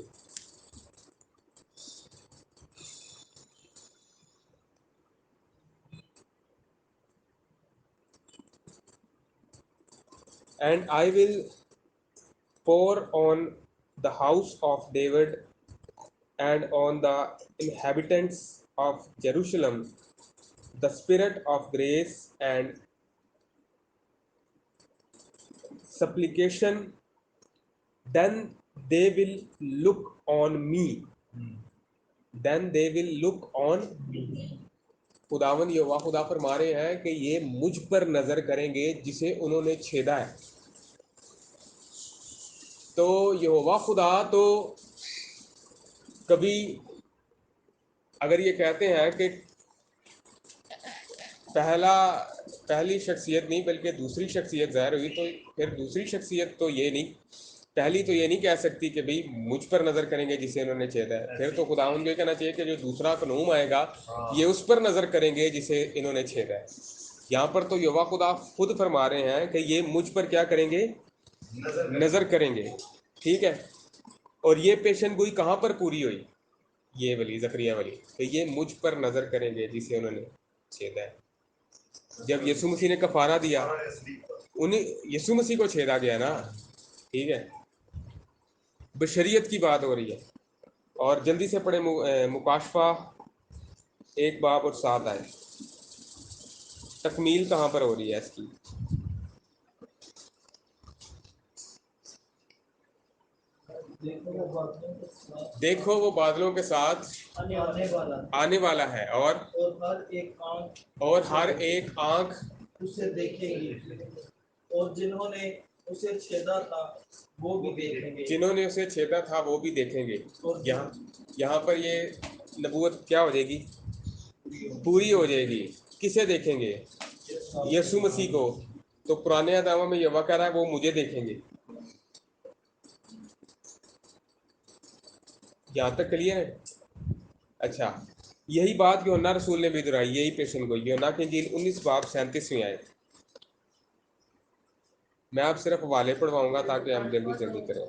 And I will pour on the house of David and on the inhabitants of Jerusalem the spirit of grace and supplication, then they will look on me. Then they will look on خداوند یہوہ خدا فرما رہے ہیں کہ یہ مجھ پر نظر کریں گے جسے انہوں نے چھیدا ہے. تو یہوہ خدا تو کبھی اگر یہ کہتے ہیں کہ پہلی شخصیت نہیں بلکہ دوسری شخصیت ظاہر ہوئی، تو پھر دوسری شخصیت تو یہ نہیں، پہلی تو یہ نہیں کہہ سکتی کہ بھئی مجھ پر نظر کریں گے جسے انہوں نے چھیدا ہے. پھر تو خداوند کو یہ کہنا چاہیے کہ جو دوسرا قنوم آئے گا یہ اس پر نظر کریں گے جسے انہوں نے چھیدا ہے. یہاں پر تو یہوہ خدا خود فرما رہے ہیں کہ یہ مجھ پر کیا کریں گے؟ نظر کریں گے. ٹھیک ہے. اور یہ پیشن گوئی کہاں پر پوری ہوئی؟ یہ والی زکریا والی، کہ یہ مجھ پر نظر کریں گے جسے انہوں نے چھیدا ہے. جب یسوع مسیح نے کفارہ دیا انہیں یسوع مسیح کو چھیدا گیا نا. ٹھیک ہے. بشریت کی بات ہو رہی ہے. اور جلدی سے پڑھیں مکاشفہ 1:7 آئے. تکمیل کہاں پر ہو رہی ہے اس کی؟ دیکھو وہ بادلوں کے ساتھ آنے والا ہے اور ہر ایک آنکھ
اسے دیکھیں گی، اور جنہوں نے اسے چھیدا تھا وہ بھی دیکھیں گے.
جنہوں نے اسے چھیدا تھا وہ بھی دیکھیں گے. یہاں پر یہ نبوت کیا ہو جائے گی؟ پوری ہو جائے گی. کسے دیکھیں گے؟ یسوع مسیح کو. تو پرانے ادامہ میں یہوہ کہہ رہا ہے وہ مجھے دیکھیں گے. یہاں تک کلیئر ہے؟ اچھا، یہی بات یوحنا رسول نے بھی دہرائی، یہی پیشن گوئی. یوحنا کی انجیل 19:37 آئے. میں آپ صرف حوالے پڑھواؤں گا تاکہ ہم جلدی کریں.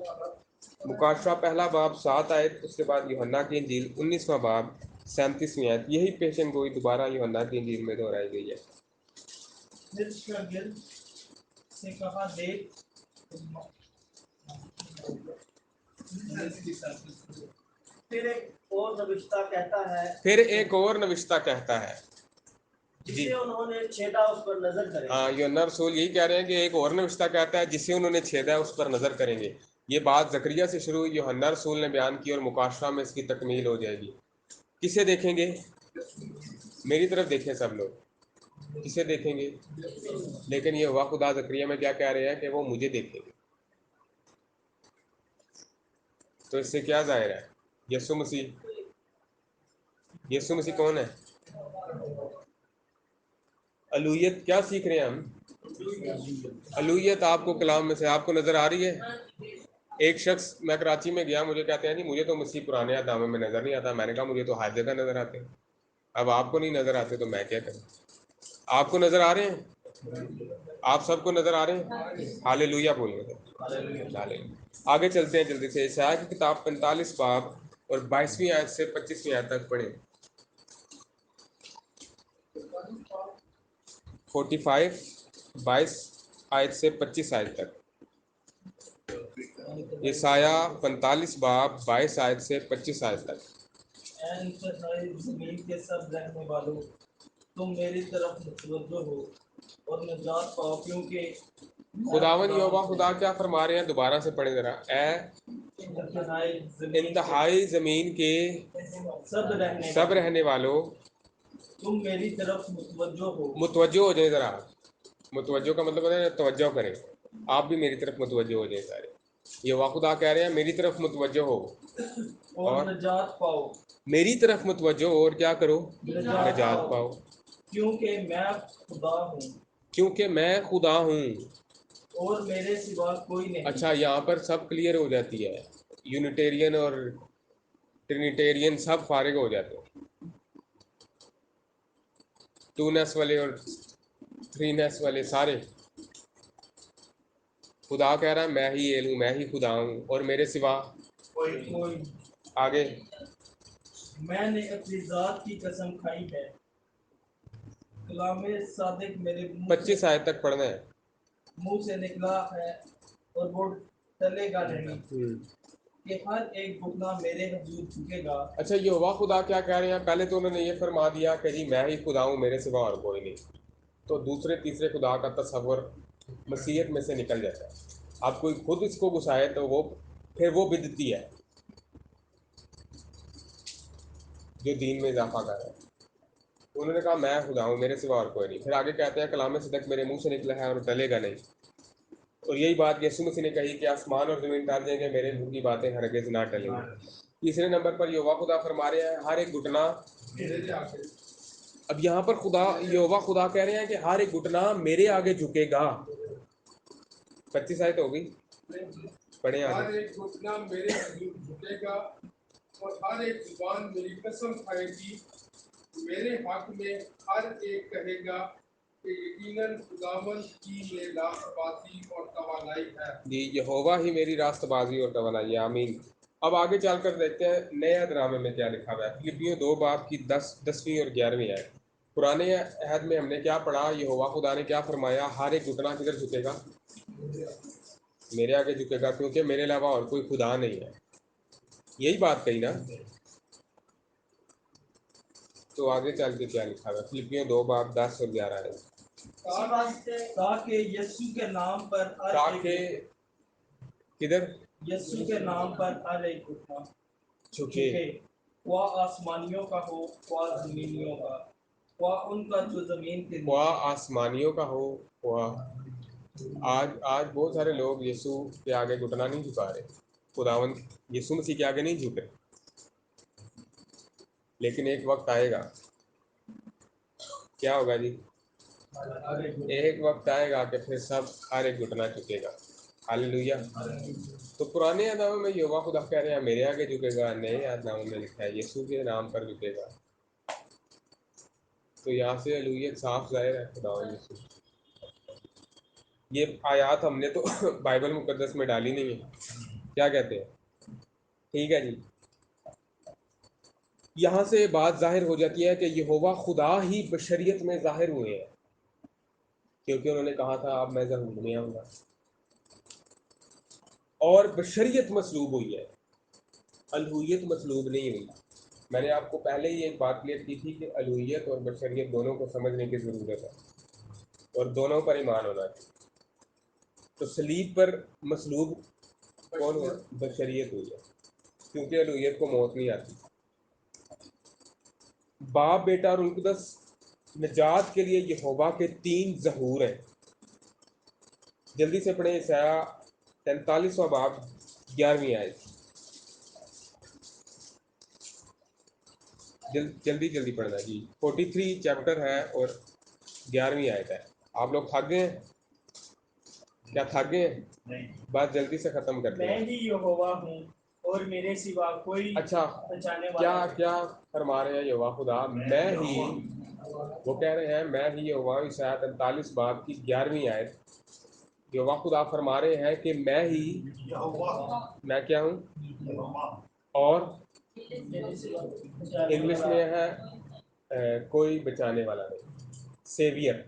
مکاشفہ 1:7 آئے، اس کے بعد یوحنا کی انجیل 19:37 آئے. یہی پیشن گوئی دوبارہ یوحنا کی انجیل میں دہرائی گئی ہے.
پھر شاگرد سے کہا دیکھ، پھر ایک اور نوشتہ کہتا ہے جسے انہوں نے چھیدا اس پر نظر کریں گے.
ہاں، یوحنا رسول یہی کہہ رہے ہیں کہ ایک اور نوشتہ کہتا ہے جسے انہوں نے چھیدا ہے اس پر نظر کریں گے. یہ بات زکریا سے شروع ہوئی، یوحنا رسول نے بیان کی اور مکاشفہ میں اس کی تکمیل ہو جائے گی. کسے دیکھیں گے؟ میری طرف دیکھیں سب لوگ. کسے دیکھیں گے؟ لیکن یہ ہوا خدا زکریا میں کیا کہہ رہے ہیں کہ وہ مجھے دیکھیں گے. تو اس سے کیا ظاہر ہے؟ یسوع مسیح. یسوع مسیح کون ہے؟ الوہیت کیا سیکھ رہے ہیں ہم؟ الوہیت آپ کو کلام میں سے آپ کو نظر آ رہی ہے؟ ایک شخص، میں کراچی میں گیا، مجھے کہتے ہیں جی مجھے تو مسیح پرانے ادامے میں نظر نہیں آتا. میں نے کہا مجھے تو ہر جگہ نظر آتے ہیں. اب آپ کو نہیں نظر آتے تو میں کیا کروں؟ آپ کو نظر آ رہے ہیں؟ آپ سب کو نظر آ رہے ہیں؟ ہاللیلویہ بولنے دیں. آگے چلتے ہیں جلدی سے. یسایہ کی کتاب 45 باب اور 22ویں آیت سے 25ویں آیت تک پڑھیں. 45 22 آیت سے 25 آیت تک. یسایہ 45 باب 22 آیت سے 25 آیت تک.
اے انتہائی زمین کے سب رہنے والوں، تم میری طرف متوجہ ہو اور نجات پاؤ، کیونکہ
خداوند یہوہ خدا کیا فرما رہے ہیں؟ دوبارہ سے پڑھیں ذرا. اے انتہائی زمین کے سب رہنے والوں،
تم میری طرف متوجہ ہو.
متوجہ ہو جائیں ذرا. متوجہ کا مطلب ہے توجہ کریں. آپ بھی میری طرف متوجہ ہو جائیں سارے. یہوہ خدا کہہ رہے ہیں میری طرف متوجہ ہو
اور نجات پاؤ.
میری طرف متوجہ ہو اور کیا کرو؟ نجات پاؤ.
کیونکہ میں خدا ہوں.
کیونکہ میں خدا ہوں.
اور میرے سوا کوئی نہیں.
اچھا یہاں پر سب کلیئر ہو جاتی ہے، یونیٹیرین اور ٹرینیٹیرین سب فارغ ہو جاتے ہیں، 2 نیس والے اور 3 نیس والے سارے. خدا کہہ رہا ہے میں ہی ایل ہوں، میں ہی خدا ہوں اور میرے سوا
کوئی.
آگے
میں نے اپنی ذات کی قسم کھائی ہے، کلام صادق میرے
25 آیت تک پڑھنا ہے.
منہ سے نکلا ہے اور وہ ٹلے گا نہیں، کہ ہر ایک گھٹنا میرے حضور جھکے گا.
اچھا یہوہ خدا کیا کہہ رہے ہیں؟ پہلے تو انہوں نے یہ فرما دیا کہ جی میں ہی خدا ہوں، میرے سوا اور کوئی نہیں. تو دوسرے تیسرے خدا کا تصور مسیحیت میں سے نکل جاتا ہے. آپ کوئی خود اس کو گھسائے تو پھر وہ بدعتی ہے جو دین میں اضافہ کر رہا ہے. انہوں نے کہا میں خدا ہوں، میرے سوا اور کوئی نہیں. پھر آگے کہتے ہیں کلام صدق میرے منہ سے نکلا ہے اور ٹلے گا نہیں. اور یہی بات یسوع مسیح نے کہی کہ آسمان اور زمین ٹل جائیں گے، میرے منہ کی باتیں ہرگز نہ ٹلیں گی. تیسرے نمبر پر یہوہ خدا فرما رہے ہیں ہر ایک گھٹنا. اب یہاں پر یہوہ خدا کہہ رہے ہیں کہ ہر ایک گھٹنا میرے آگے جھکے گا. 25 آیت ہو گئی، پڑھیں
ہر
آگے.
ایک گھٹنا میرے حضور جھکے گا اور ہر ایک زبان میری قسم کھائے گی. میرے حق میں ہر ایک کہے گا کہ یقیناً خداوند کی یہ راست بازی اور توانائی ہے.
جی یہوہ ہی میری راست بازی اور توانائی ہے، آمین. اب آگے چل کر دیکھتے ہیں نئے عہد میں کیا لکھا ہوا ہے. فلپیوں 2 باب کی 10ویں اور 11ویں آیت. پرانے عہد میں ہم نے کیا پڑھا؟ یہوہ خدا نے کیا فرمایا؟ ہر ایک گھٹنا کدھر جھکے گا؟ میرے آگے جھکے گا، کیونکہ میرے علاوہ اور کوئی خدا نہیں ہے. یہی بات کہی نا. تو آگے چل کے کیا لکھا ہوا ہے؟ فلپیوں 2 باب 10 اور 11 آیت.
تاکہ یسوع کے نام پر
تاکہ کدھر
یسوع کے نام پر ہر ایک گھٹنا
جھکے،
خواہ آسمانیوں کا ہو خواہ زمینیوں کا، خواہ ان کا جو زمین کے
خواہ آسمانیوں کا ہو خواہ. آج بہت سارے لوگ یسوع کے آگے گھٹنا نہیں جھکا رہے، خداوند یسوع مسیح کے آگے نہیں جھکے. لیکن ایک وقت آئے گا، کیا ہوگا جی؟ ایک وقت آئے گا کہ پھر سب ہر ایک گھٹنا جھکے گا. ہاللیلویہ. تو پرانے عہد میں یہوہ خدا کہہ رہے ہیں میرے آگے جھکے گا، نئے عہد میں لکھا ہے یسوع کے نام پر جھکے گا. تو یہاں سے الوہیت صاف ظاہر ہے خدا یسوع. یہ آیات ہم نے تو بائبل مقدس میں ڈالی نہیں ہے، کیا کہتے ہیں؟ ٹھیک ہے جی. یہاں سے بات ظاہر ہو جاتی ہے کہ یہوہ خدا ہی بشریت میں ظاہر ہوئے ہیں، کیونکہ انہوں نے کہا تھا اب میں ظہور میں آؤں گا، اور بشریت مصلوب ہوئی ہے، الوہیت مصلوب نہیں ہوئی. میں نے آپ کو پہلے ہی ایک بات کلیئر کی تھی کہ الوہیت اور بشریت دونوں کو سمجھنے کی ضرورت ہے اور دونوں پر ایمان ہونا چاہیے. تو صلیب پر مصلوب کون ہوا؟ بشریت ہوئی ہے، کیونکہ الوہیت کو موت نہیں آتی. باپ بیٹا اور القدس نجات کے لیے یہوہ کے 3 ظہور ہیں. جلدی سے پڑھیں یسایہ 43واں باب 11ویں آیت. جلدی پڑھنا جی. 43 چیپٹر ہے اور 11ویں آیت ہے. آپ لوگ تھک گئے ہیں؟ کیا تھک گئے ہیں؟
نہیں.
بات جلدی سے ختم کرتے
میں
ہیں.
ہی یہوہ ہوں اور میرے سوا کوئی
اچھا
بچانے والا نہیں.
کیا فرما رہے ہیں یہوہ خدا؟ میں ہی، وہ کہہ رہے ہیں میں ہی یہوہ. یسایہ 43 باب کی 11ویں آیت. یہوہ خدا فرما رہے ہیں کہ میں ہی، میں کیا ہوں؟ اور انگلش میں ہے کوئی بچانے والا نہیں، سیویئر.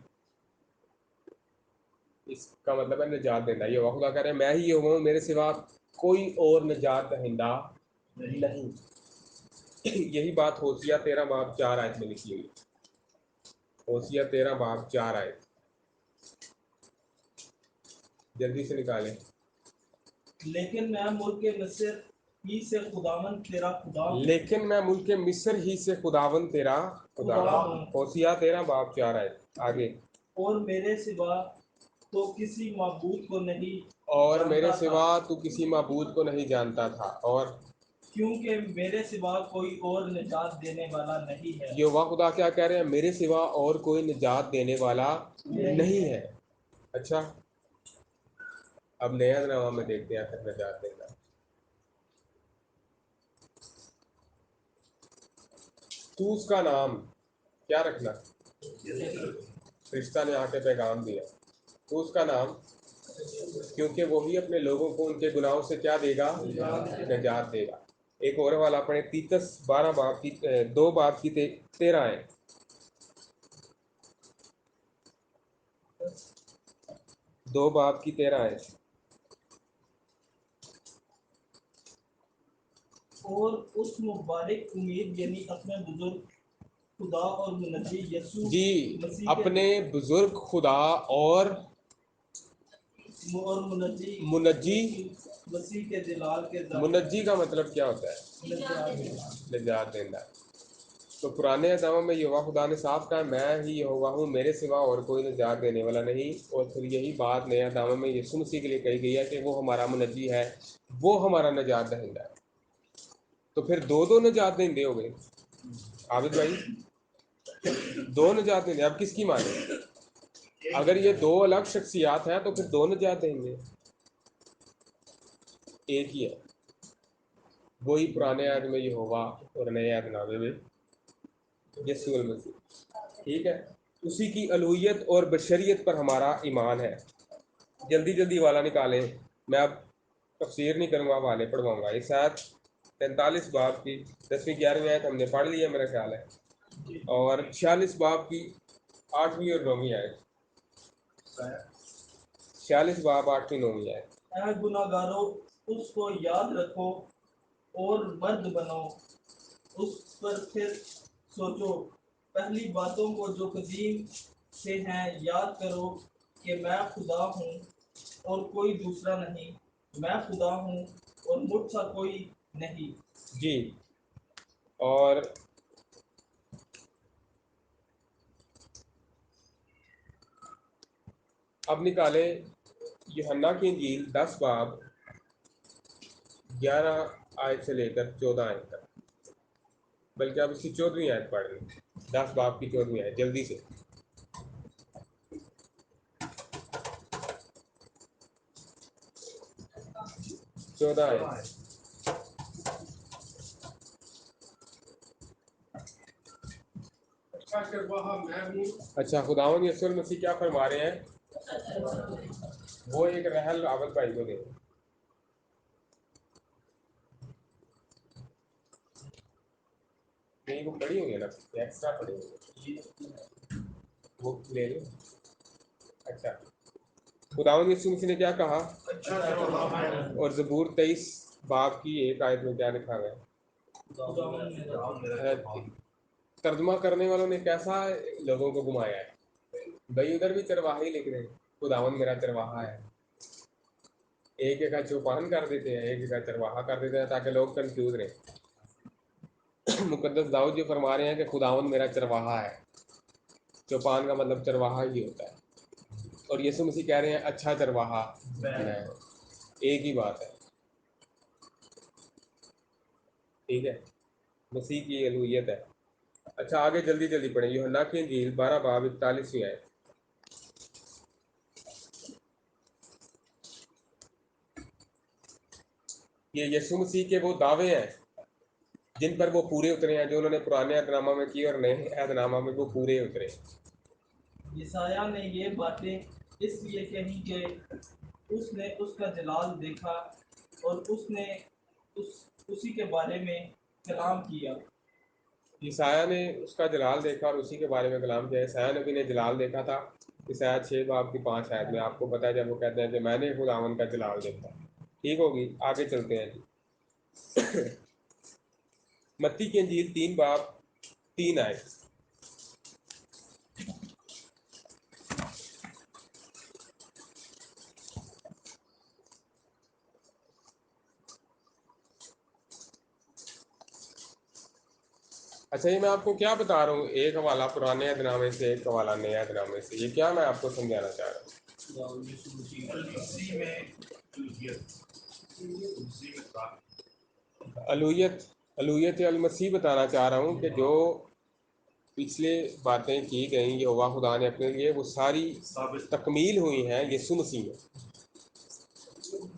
اس کا مطلب ہے نجات دینا. یہ خدا کہہ رہے ہیں میں ہی یہ ہوں، میرے سوا کوئی اور نجات دہندہ نہیں. یہی بات ہوسیہ 13 باب 4 آیت میں لکھی ہوئی. ہوسیہ 13 باب 4 آیت جلدی سے نکالیں.
لیکن میں ملک مصر ہی سے خداوند تیرا خدا ہوں.
لیکن میں ملک مصر ہی سے خداوند تیرا خدا ہوں. ہوسیہ 13 باب 4 آیت آگے.
اور میرے سوا تو کسی معبود کو نہیں
اور میرے
جانتا
سوا
تھا،
تو کسی معبود کو نہیں جانتا تھا، اور
کیونکہ میرے سوا کوئی اور نجات دینے والا نہیں ہے.
یہوہ خدا کیا کہہ رہے ہیں؟ میرے سوا اور کوئی نجات دینے والا نہیں ہے. اچھا اب نیا نامہ میں دیکھتے ہیں پھر نجات دیندا۔ تو اس کا نام کیا رکھنا؟ فرشتہ نے آ کے پیغام دیا، تو اس کا نام، کیونکہ وہی اپنے لوگوں کو ان کے گناہوں سے کیا دے گا؟ نجات دے گا۔ ایک اور والا پڑھیں، تیتس 12 باب کی 2 باب کی 13 ہے۔ 2 باب کی 13 ہے۔
اور اس مبارک امید یعنی اپنے بزرگ خدا اور منجی یسوع
جی،
مسیح
اپنے بزرگ خدا اور
منجی
منجی۔
مسیح کے جلال کے
منجی کا مطلب کیا ہوتا ہے؟ نجات دیندا۔ تو پرانے احکامہ میں یہوہ خدا نے صاف کہا میں ہی یہوہ ہوں، میرے سوا اور کوئی نجات دینے والا نہیں۔ اور پھر یہی بات نئے احکامہ میں یسوع مسیح کے لیے کہی گئی ہے کہ وہ ہمارا منجی ہے، وہ ہمارا نجات دہندہ ہے۔ تو پھر دو نجات دہندے ہو گئے عابد بھائی، 2 نجات دہندے۔ اب کس کی مانیں؟ اگر یہ 2 الگ شخصیات ہیں تو پھر 2 نجات دہندے، ایک ہی ہے، وہی پرانے عہد میں یہوہ اور نئے عہد نامے میں یسوع المسیح۔ ٹھیک ہے، اسی کی الوہیت اور بشریت پر ہمارا ایمان ہے۔ جلدی جلدی والا نکالیں، میں اب تفسیر نہیں کروں گا، حوالے پڑھواؤں گا۔ اس آیت 43 باب کی 10ویں 11ویں آیت ہم نے پڑھ لی ہے میرا خیال ہے، اور 46 باب کی 8ویں اور 9ویں آیت، 46 باب 8ویں 9ویں آیت۔
اے گناہ گارو اس کو یاد رکھو اور مرد بنو، اس پر پھر سوچو، پہلی باتوں کو جو قدیم سے ہیں یاد کرو کہ میں خدا ہوں اور کوئی دوسرا نہیں، میں خدا ہوں اور مجھ سا کوئی نہیں۔
جی، اور اب نکالیں یوحنا کی انجیل 10 باب 11 آیت سے لے کر 14 آیت تک، بلکہ اب اس کی 14ویں آیت پڑھ لیں، 10 باب کی 14ویں آیت جلدی سے۔ 14 آیت۔
اچھا چرواہا میں ہوں۔
اچھا، خداوند یسوع المسیح کیا فرما رہے ہیں؟ وہ ایک رحل عابد بھائی کو دے، نہیں وہ پڑھی ہوئی ہے نا، ایکسٹرا پڑھی ہوئی ہے، وہ لے لیں۔ اچھا، خداوند یسوع مسیح نے کیا کہا؟ اور زبور 23 باب کی 1 آیت میں کیا لکھا گیا ہے؟ ترجمہ کرنے والوں نے کیسا لوگوں کو گھمایا ہے بھائی، ادھر بھی چرواہا ہی لکھ رہے ہیں، خداوند میرا چرواہا ہے، ایک جگہ چوپان کر دیتے ہیں، ایک جگہ چرواہا کر دیتے ہیں تاکہ لوگ کنفیوز رہیں۔ مقدس داؤد جو فرما رہے ہیں کہ خداوند میرا چرواہا ہے، چوپان کا مطلب چرواہا ہی ہوتا ہے، اور یسوع مسیح کہہ رہے ہیں اچھا چرواہا ہے، ایک ہی بات ہے۔ ٹھیک ہے، مسیح کی الوہیت ہے۔ اچھا آگے جلدی جلدی پڑھیں، یوحنا کی انجیل 12 باب 41 آیت۔ یہ یسوع مسیح کے وہ دعوے ہیں جن پر وہ پورے اترے ہیں، جو انہوں نے پرانے عہد نامہ میں کیے اور نئے عہد نامہ میں وہ پورے اترے۔
یسایہ نے یہ باتیں اس لیے کہی کہ اس نے اس کا جلال دیکھا اور اس نے اسی کے بارے میں کلام کیا۔
عیسایہ نے اس کا جلال دیکھا اور اسی کے بارے میں کلام کیا۔ عیسیٰ نبی نے جلال دیکھا تھا، عیسیٰ 6 باب کی 5 آیت میں آپ کو پتہ ہے، جب وہ کہتے ہیں کہ میں نے خداوند کا جلال دیکھا۔ ٹھیک ہوگی، آگے چلتے ہیں جی۔ متی کی انجیل 3 باب 3 آیت۔ اچھا، یہ میں آپ کو کیا بتا رہا ہوں، ایک حوالہ پرانے عہد نامے سے، ایک حوالہ نئے عہد نامے سے، یہ کیا میں آپ کو سمجھانا چاہ رہا ہوں؟
مسیح میں الوہیت، مسیح میں ذات۔
الوہیت المسیح بتانا چاہ رہا ہوں کہ جو پچھلے باتیں کی گئیں یہوہ خدا نے اپنے لیے، وہ ساری تکمیل ہوئی ہیں یسوع مسیح میں۔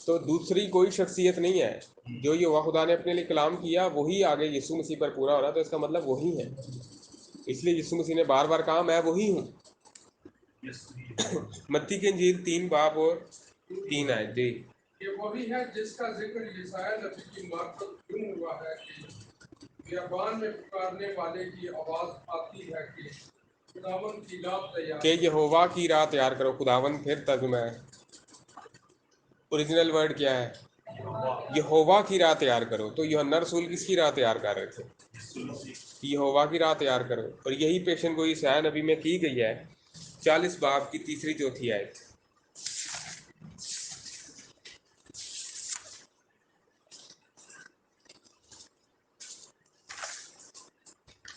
تو دوسری کوئی شخصیت نہیں ہے. جو یہوہ خدا نے اپنے لیے کلام کیا وہی آگے یسوع مسیح پر پورا ہو رہا، تو اس کا مطلب وہی ہے. اس لیے یسوع مسیح نے بار بار کہا میں وہی ہوں. متی کی انجیل 3 باب اور 3 آیت. جی
یہ وہی ہے جس کا ذکر یسایہ نبی کی معرفت یوں ہوا ہے کہ بیابان میں پکارنے والے کی آواز آتی ہے کہ خداوند کی راہ تیار
کہ یہوہ کی راہ تیار کرو. خداوند پھر ترجمہ ہے. اوریجنل ورڈ کیا ہے؟ یہوہ کی راہ تیار کرو. تو یوحنا رسول کس کی راہ تیار کر رہے تھے؟ یہوہ کی راہ تیار کرو. اور یہی پیشن گوئی یسایہ نبی میں کی گئی ہے 40 باب کی 3-4 آیت.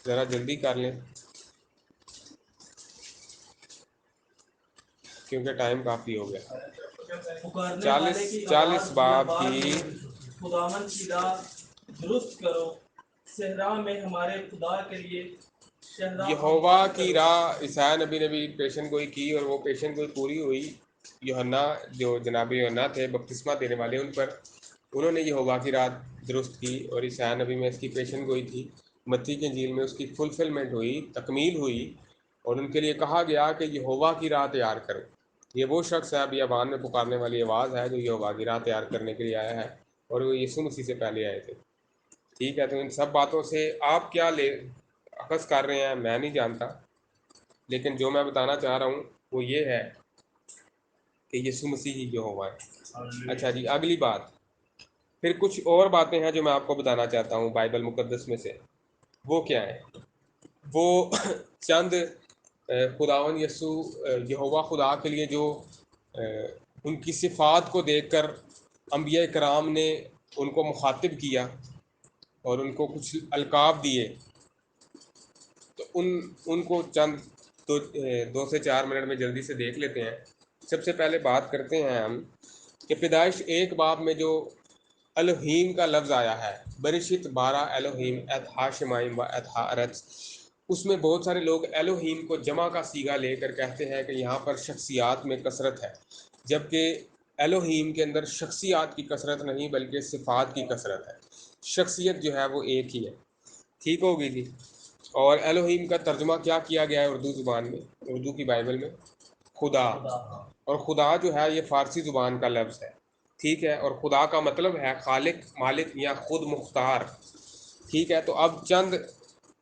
ذرا جلدی کر لیں کیونکہ ٹائم کافی ہو گیا.
پکارنے والے کی
40
آواز
باب
بیابان
کی
میں خداوند کی راہ درست کرو، صحرا میں ہمارے خدا کے لیے شہرا
یہوہ
ہموار
کی
کرو۔
راہ عیسیٰ نبی نے بھی پیشن گوئی کی، اور وہ پیشن گوئی پوری ہوئی. یوحنا جو جناب یوحنا تھے بپتسمہ دینے والے، ان پر انہوں نے یہوہ کی راہ درست کی، اور عیسیٰ نبی میں اس کی پیشن گوئی تھی. متی کی انجیل میں اس کی فلفلمنٹ ہوئی، تکمیل ہوئی، اور ان کے لیے کہا گیا کہ یہوہ کی راہ تیار کرو. یہ وہ شخص ہے بیابان میں پکارنے والی آواز ہے جو یہوہ کی راہ تیار کرنے کے لیے آیا ہے، اور وہ یسوع مسیح سے پہلے آئے تھے. ٹھیک ہے، تو ان سب باتوں سے آپ کیا اخذ کر رہے ہیں میں نہیں جانتا، لیکن جو میں بتانا چاہ رہا ہوں وہ یہ ہے کہ یسوع مسیح ہی یہوہ ہے. اچھا جی، اگلی بات. پھر کچھ اور باتیں ہیں جو میں آپ کو بتانا چاہتا ہوں بائبل مقدس میں سے. وہ کیا ہیں؟ وہ چند خداوند یسوع یہوہ خدا کے لیے جو ان کی صفات کو دیکھ کر انبیاء کرام نے ان کو مخاطب کیا اور ان کو کچھ القاب دیے. تو ان کو چند 2 سے 4 منٹ میں جلدی سے دیکھ لیتے ہیں. سب سے پہلے بات کرتے ہیں ہم کہ پیدائش 1 باب میں جو الوہیم کا لفظ آیا ہے، برشت 12 الوہیم اتھا شمائم و اتھا ارتھ، اس میں بہت سارے لوگ الوہیم کو جمع کا صیغہ لے کر کہتے ہیں کہ یہاں پر شخصیات میں کثرت ہے، جبکہ الوہیم کے اندر شخصیات کی کثرت نہیں بلکہ صفات کی کثرت ہے. شخصیت جو ہے وہ ایک ہی ہے. ٹھیک ہوگی جی. اور الوہیم کا ترجمہ کیا کیا گیا ہے اردو زبان میں، اردو کی بائبل میں؟ خدا. اور خدا جو ہے یہ فارسی زبان کا لفظ ہے. ٹھیک ہے، اور خدا کا مطلب ہے خالق، مالک یا خود مختار. ٹھیک ہے، تو اب چند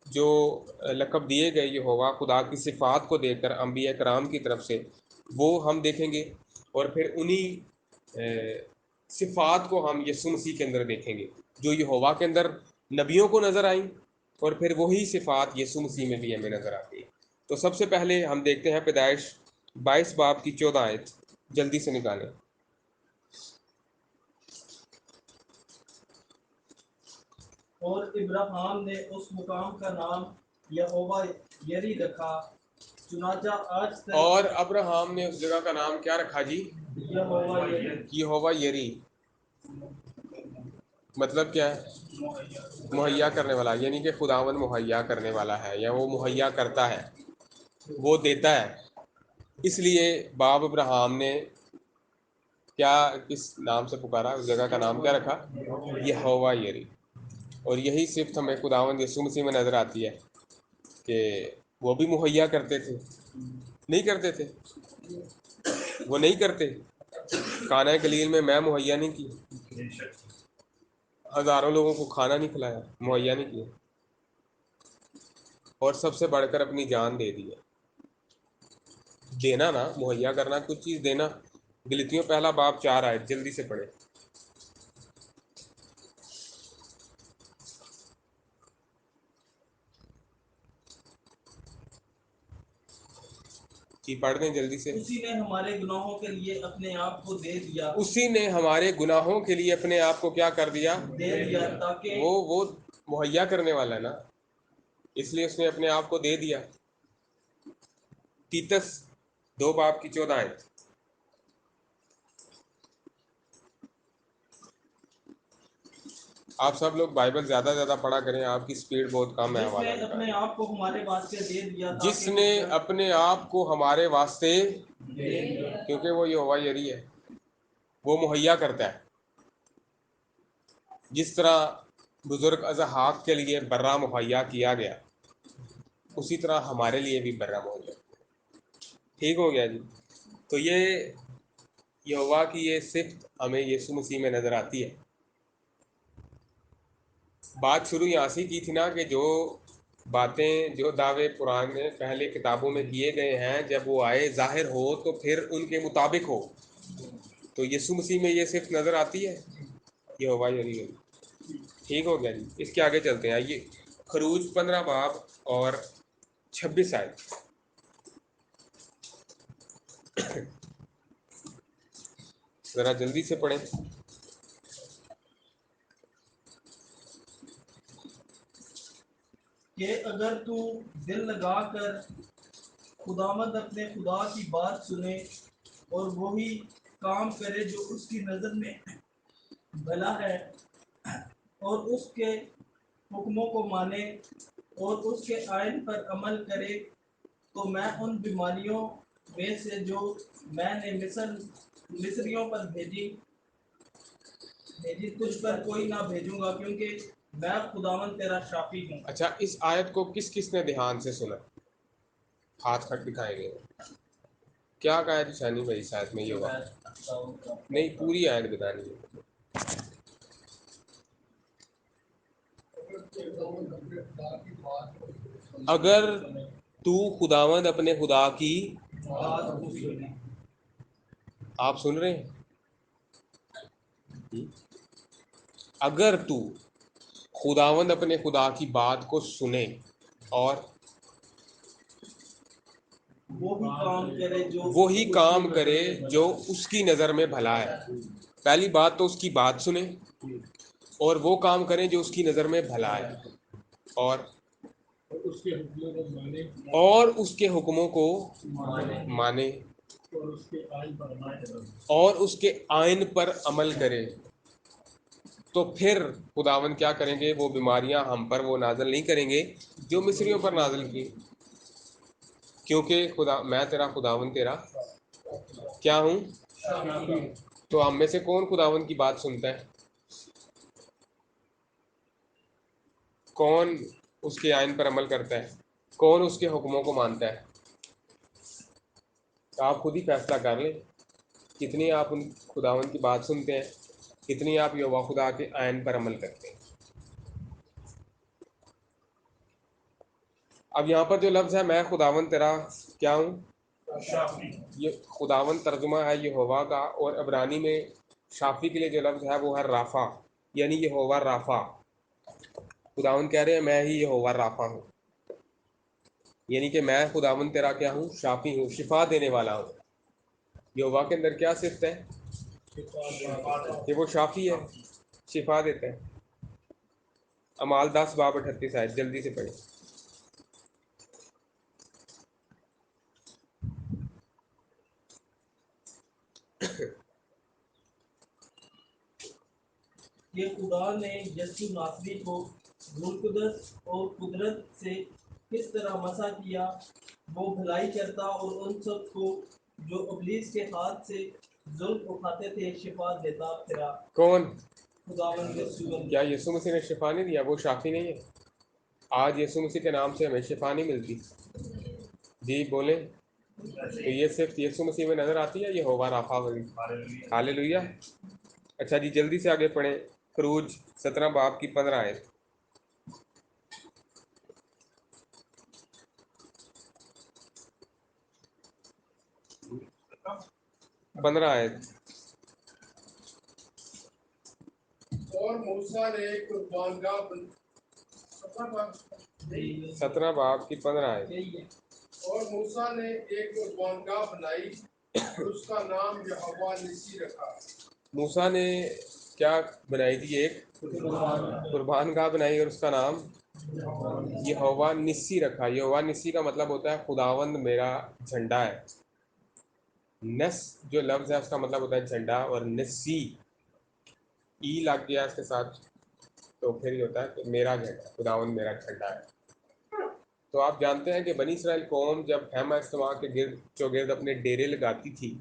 جو لقب دیے گئے یہوہ خدا کی صفات کو دیکھ کر انبیاء کرام کی طرف سے، وہ ہم دیکھیں گے، اور پھر انہی صفات کو ہم یسوع مسیح کے اندر دیکھیں گے جو یہوہ کے اندر نبیوں کو نظر آئیں، اور پھر وہی صفات یسوع مسیح میں بھی ہمیں نظر آتی ہیں. تو سب سے پہلے ہم دیکھتے ہیں پیدائش 22 باب کی 14 آیت. جلدی سے نکالیں.
اور ابراہیم نے اس مقام کا نام یہوہ یری رکھا، چنانچہ آج تک
اور ابراہیم نے اس جگہ کا نام کیا رکھا جی؟
یہوہ یری،
یہوہ یری. مطلب کیا ہے؟ مہیا کرنے والا، یعنی کہ خداوند مہیا کرنے والا ہے، یا وہ مہیا کرتا ہے، وہ دیتا ہے. اس لیے باپ ابراہیم نے کیا کس نام سے پکارا؟ اس جگہ کا نام کیا رکھا؟ یہوہ یری. اور یہی صفت ہمیں خداوند یسوع مسیح میں نظر آتی ہے کہ وہ بھی مہیا کرتے تھے. نہیں کرتے تھے؟ وہ نہیں کرتے. کانا گلیل میں مہیا نہیں کی، ہزاروں لوگوں کو کھانا نہیں کھلایا، مہیا نہیں کیا، اور سب سے بڑھ کر اپنی جان دے دی ہے. دینا نا، مہیا کرنا، کچھ چیز دینا. غلطیوں 1 باب 4 آیت. جلدی سے پڑھیں. جی پڑھ دیں جلدی سے.
اسی نے ہمارے گناہوں کے لیے اپنے آپ کو دے دیا،
اسی نے ہمارے گناہوں کے لیے اپنے آپ کو کیا کر دیا؟
دے دیا تاکہ
وہ مہیا کرنے والا ہے نا، اس لیے اس نے اپنے آپ کو دے دیا. تیتس 2 باب کی 14 آیت. آپ سب لوگ بائبل زیادہ سے زیادہ پڑھا کریں، آپ کی سپیڈ بہت کم ہے.
جس نے
حوالہ
اپنے آپ کو ہمارے واسطے دے دیا
جس
تاکہ
نے اپنے آپ کو ہمارے واسطے،
دے دیا
کیونکہ وہ یہوہ یری ہے. وہ مہیا کرتا ہے. جس طرح بزرگ اضحاق کے لیے برہ مہیا کیا گیا، اسی طرح ہمارے لیے بھی برہ مہیا. ٹھیک ہو گیا جی. تو یہ یہوہ کی یہ صفت ہمیں یسوع مسیح میں نظر آتی ہے. بات شروع یہاں سے کی تھی نا کہ جو باتیں، جو دعوے قرآن میں پہلے کتابوں میں کیے گئے ہیں، جب وہ آئے ظاہر ہو تو پھر ان کے مطابق ہو. تو یسوع مسیح میں یہ صفت نظر آتی ہے، یہوہ یعنی گئی. ٹھیک ہو گیا جی. اس کے آگے چلتے ہیں. آئیے خروج 15 باب اور 26 آیت. ذرا جلدی سے پڑھیں.
کہ اگر تو دل لگا کر خداوند اپنے خدا کی بات سنے اور وہی کام کرے جو اس کی نظر میں بھلا ہے، اور اس کے حکموں کو مانے اور اس کے آئین پر عمل کرے، تو میں ان بیماریوں میں سے جو میں نے مصریوں پر بھیجی تجھ پر کوئی نہ بھیجوں گا، کیونکہ میں خداوند تیرا شافی ہوں.
اچھا، اس آیت کو کس کس نے دھیان سے سنا؟ ہاتھ کھٹ دکھائیں گے. کیا کہا ہے جی شانی بھائی اس آیت میں یہ ہوا؟ نہیں، پوری آیت بتانی ہے. اگر تو خداوند اپنے خدا کی،
بات کو سنے.
آپ سن رہے ہیں؟ اگر تو خداوند اپنے خدا کی بات کو سنے اور وہی کام کرے جو اس کی نظر میں بھلا ہے. پہلی بات تو اس کی بات سنیں اور وہ کام کریں جو اس کی نظر میں بھلا ہے، اور اس کے حکموں کو مانے اور اس کے آئین پر عمل کرے. تو پھر خداوند کیا کریں گے؟ وہ بیماریاں ہم پر وہ نازل نہیں کریں گے جو مصریوں پر نازل کی، کیونکہ میں تیرا خداوند تیرا کیا ہوں. تو ہم میں سے کون خداوند کی بات سنتا ہے؟ کون اس کے آئین پر عمل کرتا ہے؟ کون اس کے حکموں کو مانتا ہے؟ تو آپ خود ہی فیصلہ کر لیں کتنی آپ ان خداوند کی بات سنتے ہیں، کتنی آپ یہوہ خدا کے آئین پر عمل کرتے ہیں. اب یہاں پر جو لفظ ہے میں خداوند تیرا کیا ہوں، یہ خداوند ترجمہ ہے یہوہ کا، اور عبرانی میں شافی کے لیے جو لفظ ہے وہ ہے رافع، یعنی یہوہ رافع. خداوند کہہ رہے ہیں میں ہی یہوہ رافع ہوں، یعنی کہ میں خداوند تیرا کیا ہوں، شافی ہوں، شفا دینے والا ہوں. یہوہ کے اندر کیا صفت ہے؟ کہ وہ شافی ہے، شفا دیتا ہے. اعمال 10 باب 38 آیت جلدی سے پڑھیں.
کہ خدا نے یسوع ناصری کو روح القدس اور قدرت سے کس طرح مسح کیا، وہ بھلائی کرتا اور ان سب کو جو ابلیس کے ہاتھ سے ظلم اٹھاتے تھے شفا دیتا پھرا.
کون؟
خداوند یسوع.
کیا یسوع مسیح نے شفا نہیں دیا؟ وہ شافی نہیں ہے؟ آج یسوع مسیح کے نام سے ہمیں شفا نہیں ملتی؟ جی بولیں. تو یہ صرف یسوع مسیح میں نظر آتی ہے یہوہ رافع والی. ہاللیلویہ. اچھا جی جلدی سے آگے پڑھیں. خروج 17 باب کی 15 آیت. 15 آیت.
اور موسیٰ نے قربان گاہ
17 باب کی 15 آیت.
اور موسیٰ نے ایک قربان گاہ بنائی اور اس کا نام یہوہ نسی رکھا.
موسیٰ نے کیا بنائی تھی؟ ایک قربان گاہ بنائی اور اس کا نام یہوہ نسی رکھا. یہوہ نسی کا مطلب ہوتا ہے خداوند میرا جھنڈا ہے. نس جو لفظ ہے اس کا مطلب ہوتا ہے جھنڈا، اور نسی ای لگ گیا اس کے ساتھ تو پھر یہ ہوتا ہے کہ میرا جھنڈا، خداوند میرا جھنڈا ہے. تو آپ جانتے ہیں کہ بنی اسرائیل قوم جب خیمہ اجتماع کے گرد چوگرد اپنے ڈیرے لگاتی تھی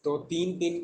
تو 3 دن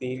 3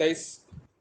23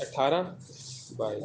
18 22।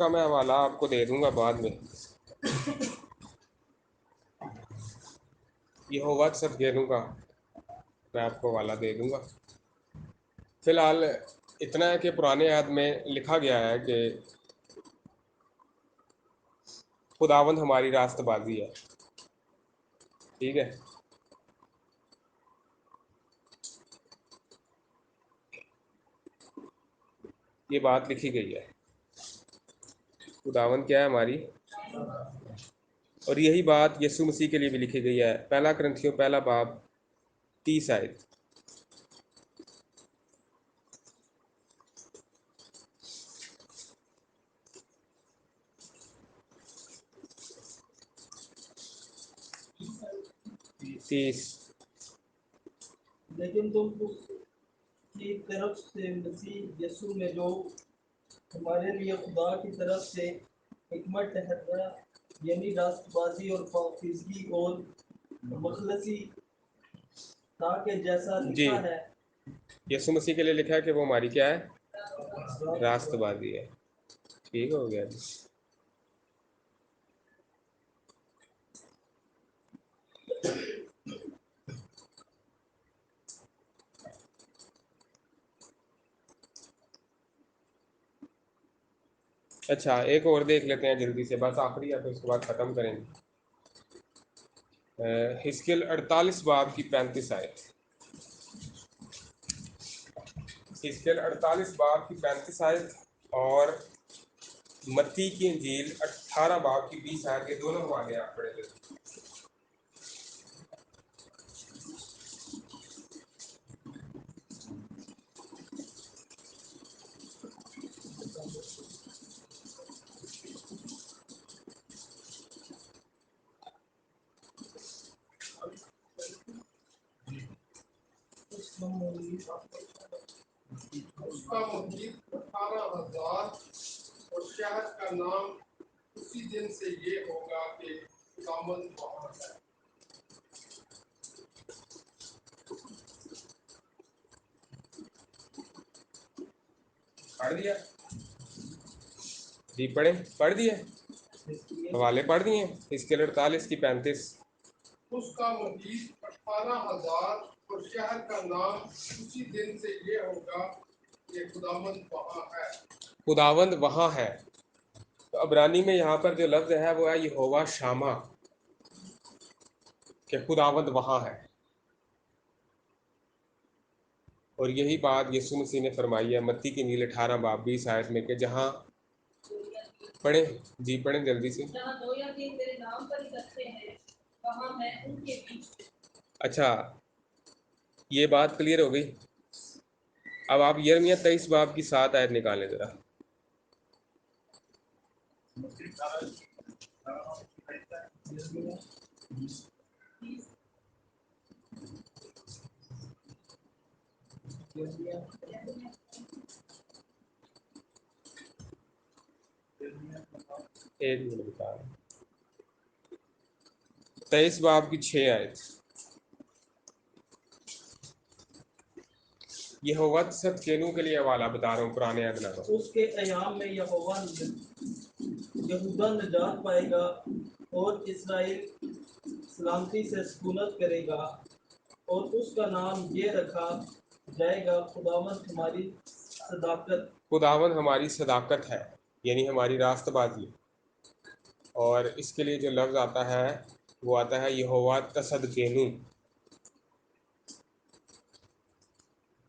کا میں حوالہ آپ کو دے دوں گا بعد میں، یہوہ تصدقینوں کا میں آپ کو حوالہ دے دوں گا۔ فی الحال اتنا ہے کہ پرانے عہد میں لکھا گیا ہے کہ خداوند ہماری راست بازی ہے، ٹھیک ہے۔ یہ بات لکھی گئی ہے، خداوند کیا ہے ہماری، اور یہی بات یسوع مسیح کے لیے بھی لکھی گئی ہے۔ پہلا کرنتھیوں پہلا باب 30 آیت۔
لیکن تم اس کی طرف سے مسیح یسوع میں جو ہمارے لیے خدا کی طرف سے حکمت ٹھہرا، یعنی راست بازی اور پاکیزگی اور مخلصی، تاکہ جیسا
جی،
لکھا ہے
یسوع مسیح کے لیے لکھا ہے کہ وہ ہماری کیا ہے، راست بازی ہے، ٹھیک ہو گیا جی۔ اچھا ایک اور دیکھ لیتے ہیں جلدی سے، بس آخری ہے تو اس کے بعد ختم کریں گے۔ حزقیل 48 باب کی 35 آیت۔ حزقیل 48 باب کی 35 آیت اور متی کی انجیل 18 باب کی 20 آیت، یہ دونوں حوالے آپ پڑھ لیتے ہیں۔
اس کا محیط 18,000 اور شہر کا نام اسی دن سے یہ ہوگا کہ خداوند وہاں ہے۔
پڑھ دیا جی، پڑھ دیے حوالے پڑھ دیے۔ حزقیل 48 کی 35۔
اس کا محیط 18,000 اور شہر کا نام اسی دن سے یہ ہوگا کہ خداوند وہاں ہے۔
خداوند وہاں ہے، تو عبرانی میں یہاں پر جو لفظ ہے وہ ہے یہوہ شامہ، کہ خداوند وہاں ہے، اور یہی بات یسوع مسیح نے فرمائی ہے متی کی انجیل 18 باب 20 آیت میں کہ جہاں پڑھیں جی، پڑھیں جلدی سے۔
جہاں 2 یا 3 میرے نام پر اکٹھے ہیں وہاں میں ان کے بیچ ہوں۔
اچھا یہ بات کلیئر ہو گئی۔ اب آپ یرمیہ 23 باب کی 7 آیت نکالیں ذرا۔ ایک منٹ بتا رہا ہوں۔ 23 باب کی 6 آیت۔ یہوہ تصدقینوں کے لیے حوالہ بتا رہا ہوں پرانے عہد نامہ۔
اس کے ایام میں یہودا نجات پائے گا اور اسرائیل سلامتی سے سکونت کرے گا، اور اس کا نام یہ رکھا جائے گا خداوند ہماری صداقت۔
خداوند ہماری صداقت ہے، یعنی ہماری راست بازی، اور اس کے لیے جو لفظ آتا ہے وہ آتا ہے یہوہ تصدقینوں،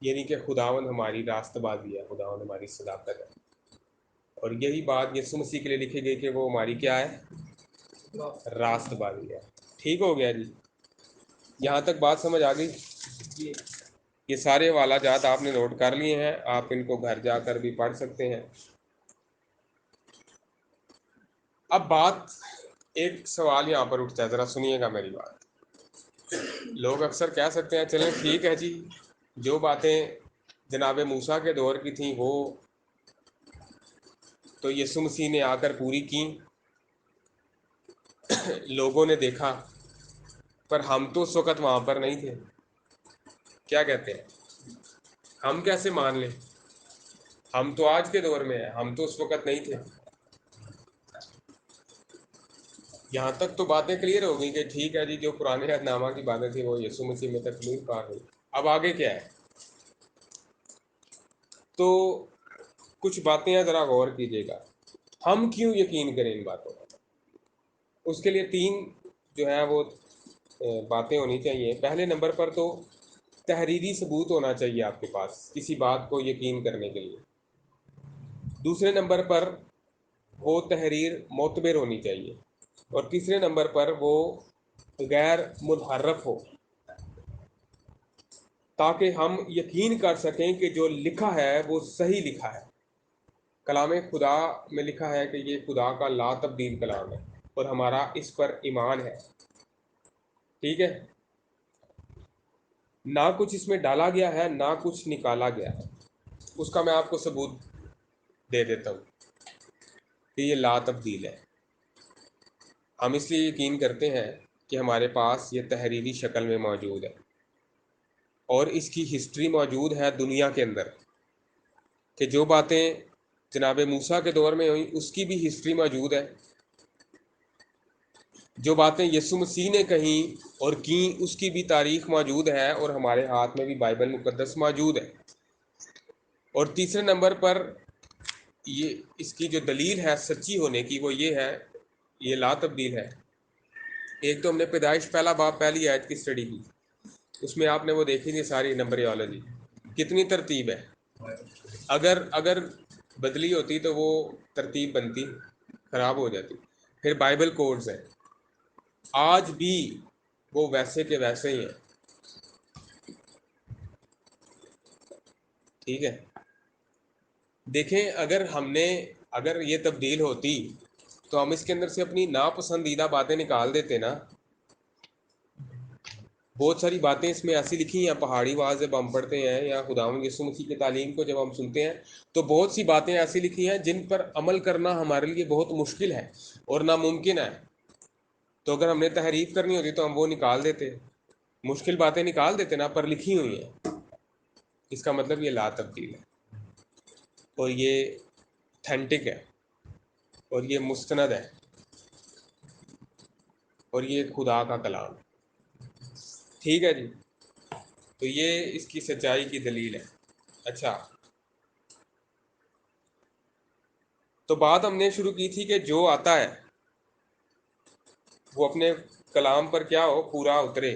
یعنی کہ خداوند ہماری راست بازی ہے، خداوند ہماری صداقت ہے، اور یہی بات یسوع مسیح کے لیے لکھی گئی کہ وہ ہماری کیا ہے، راست بازی ہے۔ ٹھیک ہو گیا جی، یہاں تک بات سمجھ آ گئی؟ یہ سارے حوالہ جات آپ نے نوٹ کر لیے ہیں، آپ ان کو گھر جا کر بھی پڑھ سکتے ہیں۔ اب بات ایک سوال یہاں پر اٹھتا ہے، ذرا سنیے گا میری بات۔ لوگ اکثر کہہ سکتے ہیں چلیں ٹھیک ہے جی، جو باتیں جناب موسیٰ کے دور کی تھیں وہ تو یسوع مسیح نے آ کر پوری کی، لوگوں نے دیکھا، پر ہم تو اس وقت وہاں پر نہیں تھے۔ کیا کہتے ہیں، ہم کیسے مان لیں؟ ہم تو آج کے دور میں ہیں، ہم تو اس وقت نہیں تھے۔ یہاں تک تو باتیں کلیئر ہو گئی کہ ٹھیک ہے جی، جو پرانے عہد نامہ کی باتیں تھیں وہ یسوع مسیح میں تکمیل پا گئی. اب آگے کیا ہے؟ تو کچھ باتیں ہیں، ذرا غور کیجیے گا. ہم کیوں یقین کریں ان باتوں پر؟ اس کے لیے 3 جو ہیں وہ باتیں ہونی چاہیے. پہلے نمبر پر تو تحریری ثبوت ہونا چاہیے آپ کے پاس کسی بات کو یقین کرنے کے لیے. دوسرے نمبر پر وہ تحریر معتبر ہونی چاہیے. اور تیسرے نمبر پر وہ غیر منحرف ہو، تاکہ ہم یقین کر سکیں کہ جو لکھا ہے وہ صحیح لکھا ہے. کلام خدا میں لکھا ہے کہ یہ خدا کا لا تبدیل کلام ہے اور ہمارا اس پر ایمان ہے. ٹھیک ہے، نہ کچھ اس میں ڈالا گیا ہے نہ کچھ نکالا گیا ہے. اس کا میں آپ کو ثبوت دے دیتا ہوں کہ یہ لا تبدیل ہے. ہم اس لیے یقین کرتے ہیں کہ ہمارے پاس یہ تحریری شکل میں موجود ہے اور اس کی ہسٹری موجود ہے دنیا کے اندر، کہ جو باتیں جناب موسیٰ کے دور میں ہوئیں اس کی بھی ہسٹری موجود ہے. جو باتیں یسوع مسیح نے کہیں اور کیں اس کی بھی تاریخ موجود ہے، اور ہمارے ہاتھ میں بھی بائبل مقدس موجود ہے. اور تیسرے نمبر پر یہ اس کی جو دلیل ہے سچی ہونے کی وہ یہ ہے، یہ لا تبدیل ہے. ایک تو ہم نے پیدائش پہلا باب پہلی آیت کی سٹڈی کی، اس میں آپ نے وہ دیکھی تھی ساری نمبریالوجی، کتنی ترتیب ہے. اگر بدلی ہوتی تو وہ ترتیب بنتی، خراب ہو جاتی. پھر بائبل کوڈز ہیں، آج بھی وہ ویسے کے ویسے ہی ہیں. ٹھیک ہے، دیکھیں اگر یہ تبدیل ہوتی تو ہم اس کے اندر سے اپنی ناپسندیدہ باتیں نکال دیتے نا. بہت ساری باتیں اس میں ایسی لکھی ہیں، پہاڑی واز جب ہم پڑھتے ہیں یا خداوند یسوع مسیح کی تعلیم کو جب ہم سنتے ہیں تو بہت سی باتیں ایسی لکھی ہیں جن پر عمل کرنا ہمارے لیے بہت مشکل ہے اور ناممکن ہے. تو اگر ہم نے تحریف کرنی ہوتی تو ہم وہ نکال دیتے، مشکل باتیں نکال دیتے نا، پر لکھی ہوئی ہیں. اس کا مطلب یہ لا تبدیل ہے اور یہ اتھینٹک ہے اور یہ مستند ہے اور یہ خدا کا کلام. ٹھیک ہے جی، تو یہ اس کی سچائی کی دلیل ہے. اچھا، تو بات ہم نے شروع کی تھی کہ جو آتا ہے وہ اپنے کلام پر کیا ہو، پورا اترے،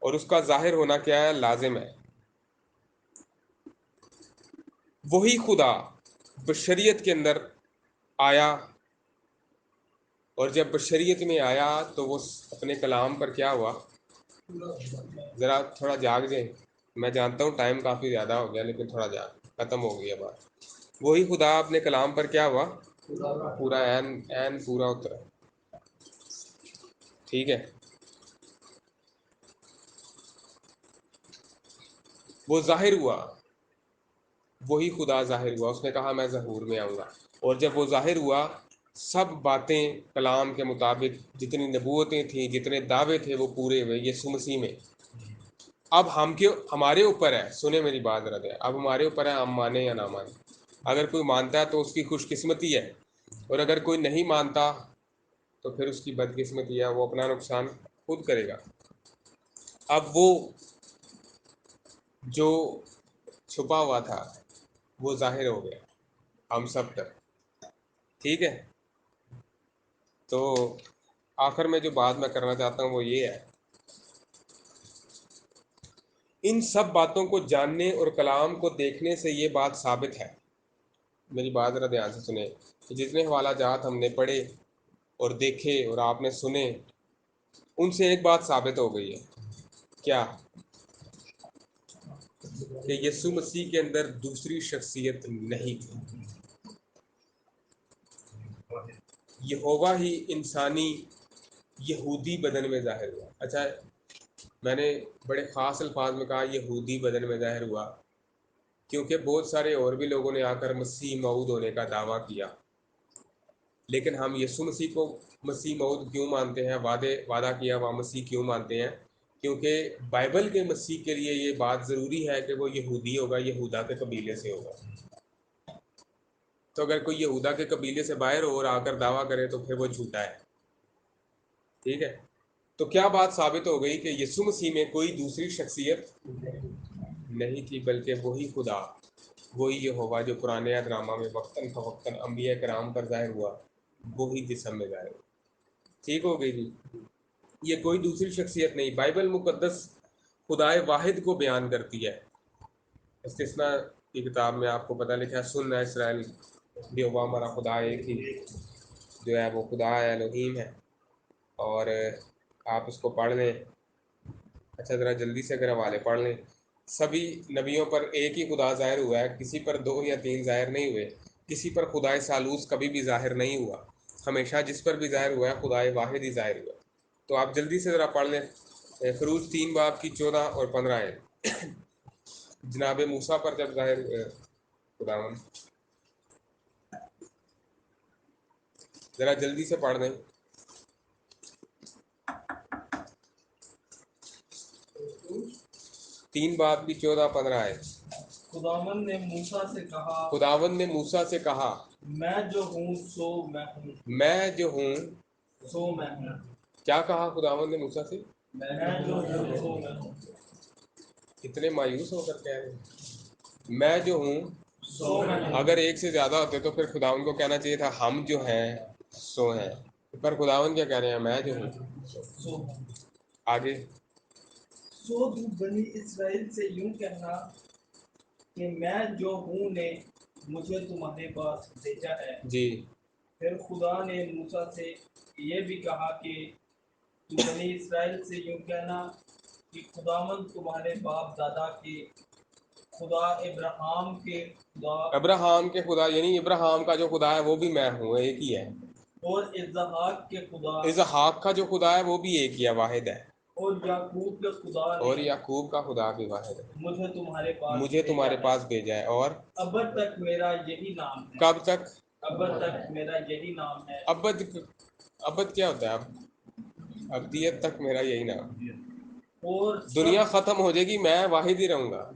اور اس کا ظاہر ہونا کیا ہے، لازم ہے. وہی خدا بشریت کے اندر آیا، اور جب بشریت میں آیا تو وہ اپنے کلام پر کیا ہوا. ذرا تھوڑا جاگ جائیں، میں جانتا ہوں ٹائم کافی زیادہ ہو گیا لیکن تھوڑا ختم ہو گئی بات. وہی خدا اپنے کلام پر کیا ہوا، پورا عین پورا اترا. ٹھیک ہے، وہ ظاہر ہوا، وہی خدا ظاہر ہوا. اس نے کہا میں ظہور میں آؤں گا، اور جب وہ ظاہر ہوا سب باتیں کلام کے مطابق، جتنی نبوتیں تھیں، جتنے دعوے تھے وہ پورے ہوئے یسوع مسیح میں. اب ہمارے اوپر ہے، سنیں میری بات رہتے ہیں، اب ہمارے اوپر ہے ہم مانیں یا نہ مانیں. اگر کوئی مانتا ہے تو اس کی خوش قسمتی ہے، اور اگر کوئی نہیں مانتا تو پھر اس کی بد قسمتی ہے، وہ اپنا نقصان خود کرے گا. اب وہ جو چھپا ہوا تھا وہ ظاہر ہو گیا ہم سب تک. ٹھیک ہے، تو آخر میں جو بات میں کرنا چاہتا ہوں وہ یہ ہے، ان سب باتوں کو جاننے اور کلام کو دیکھنے سے یہ بات ثابت ہے. میری بات ذرا دھیان سے سنیں کہ جتنے حوالہ جات ہم نے پڑھے اور دیکھے اور آپ نے سنے، ان سے ایک بات ثابت ہو گئی ہے. کیا؟ کہ یسوع مسیح کے اندر دوسری شخصیت نہیں تھی. یہوہ ہی انسانی یہودی بدن میں ظاہر ہوا. اچھا، میں نے بڑے خاص الفاظ میں کہا یہودی بدن میں ظاہر ہوا، کیونکہ بہت سارے اور بھی لوگوں نے آ کر مسیح موعود ہونے کا دعویٰ کیا، لیکن ہم یسوع مسیح کو مسیح موعود کیوں مانتے ہیں، وعدہ کیا ہوا مسیح کیوں مانتے ہیں؟ کیونکہ بائبل کے مسیح کے لیے یہ بات ضروری ہے کہ وہ یہودی ہوگا، یہودا کے قبیلے سے ہوگا. تو اگر کوئی یہودا کے قبیلے سے باہر ہو اور آ کر دعویٰ کرے تو پھر وہ جھوٹا ہے. ٹھیک ہے. تو کیا بات ثابت ہو گئی کہ یسوع مسیح میں کوئی دوسری شخصیت نہیں تھی، بلکہ وہی خدا، وہی یہوہ جو قرآن عہد نامہ میں وقتاً فوقتاً انبیاء کرام پر ظاہر ہوا، وہی جسم میں ظاہر ہوا. ٹھیک ہو گئی جی. یہ کوئی دوسری شخصیت نہیں. بائبل مقدس خدائے واحد کو بیان کرتی ہے. استثناء کی کتاب میں آپ کو پتہ لکھا ہے، سن اے اسرائیل، یہوہ ہمارا خدا ایک ہی جو ہے وہ خدا الہیم ہے. اور آپ اس کو پڑھ لیں. اچھا ذرا جلدی سے اگر حوالے پڑھ لیں. سبھی نبیوں پر ایک ہی خدا ظاہر ہوا ہے، کسی پر 2 یا 3 ظاہر نہیں ہوئے. کسی پر خدائے ثالوث کبھی بھی ظاہر نہیں ہوا. ہمیشہ جس پر بھی ظاہر ہوا ہے خدائے واحد ہی ظاہر ہوا. تو آپ جلدی سے ذرا پڑھ لیں خروج 3 باب کی 14 اور 15 آیت. جناب موسیٰ پر جب ظاہر ہوئے خداوند، ذرا جلدی سے پڑھ دیں. 3 باب کی 14 15 آیت.
خداوند نے موسیٰ سے کہا،
خداوند نے موسیٰ سے کہا،
میں جو ہوں سو میں ہوں،
میں جو ہوں.
سو میں ہوں،
کیا کہا خداوند نے موسیٰ سے؟
میں جو ہوں سو میں ہوں،
اتنے مایوس ہو کر کہہ رہے ہیں میں جو ہوں.
سو میں ہوں.
اگر ایک سے زیادہ ہوتے تو پھر خداوند کو کہنا چاہیے تھا ہم جو ہیں سو ہیں. پر خداوند کیا کہہ رہے ہیں؟ میں جو ہوں.
سو ہوں.
آگے.
سو تو بنی اسرائیل سے یوں کہنا کہ میں جو ہوں نے مجھے تمہارے پاس بھیجا ہے.
جی.
پھر خدا نے موسیٰ سے یہ بھی کہا کہ تو بنی اسرائیل سے یوں کہنا کہ خداوند تمہارے باپ دادا کے خدا، ابراہیم کے خدا
ابراہیم کے خدا، یعنی ابراہیم کا جو خدا ہے وہ بھی میں ہوں، ایک ہی ہے.
اور اسحاق کے خدا
اسحاق کا جو خدا ہے وہ بھی ایک ہی ہے، واحد ہے.
اور یعقوب کے خدا
اور
نے
یعقوب کا خدا بھی واحد ہے.
مجھے تمہارے پاس
مجھے تمہارے
بھیجا
پاس بھیجا ہے. اور
ہے. اب تک میرا یہی نام ہے.
کب تک؟
اب تک میرا یہی نام ہے.
ابد. ابد کیا ہوتا ہے؟ ابدیت تک میرا یہی نام.
اور
دنیا
سب
ختم ہو جائے گی میں واحد ہی رہوں گا.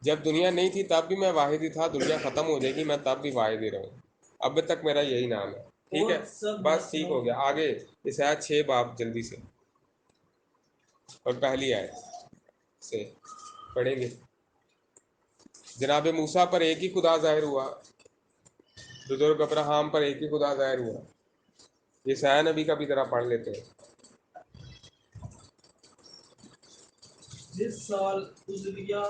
جب دنیا نہیں تھی تب بھی میں واحد ہی تھا، دنیا ختم ہو جائے گی میں تب بھی واحد ہی رہوں گا. اب تک میرا یہی نام ہے. ٹھیک ہے،
اور سب
بس ٹھیک ہو گیا. آگے عیسیٰ 6 باب جلدی سے، اور پہلی آیت سے پڑھیں گے. جناب موسیٰ پر ایک ہی خدا ظاہر ہوا، بزرگ ابراہیم پر ایک ہی خدا ظاہر ہوا. عیسیٰ نبی کا بھی ذرا پڑھ لیتے ہیں.
جس سال عزریہ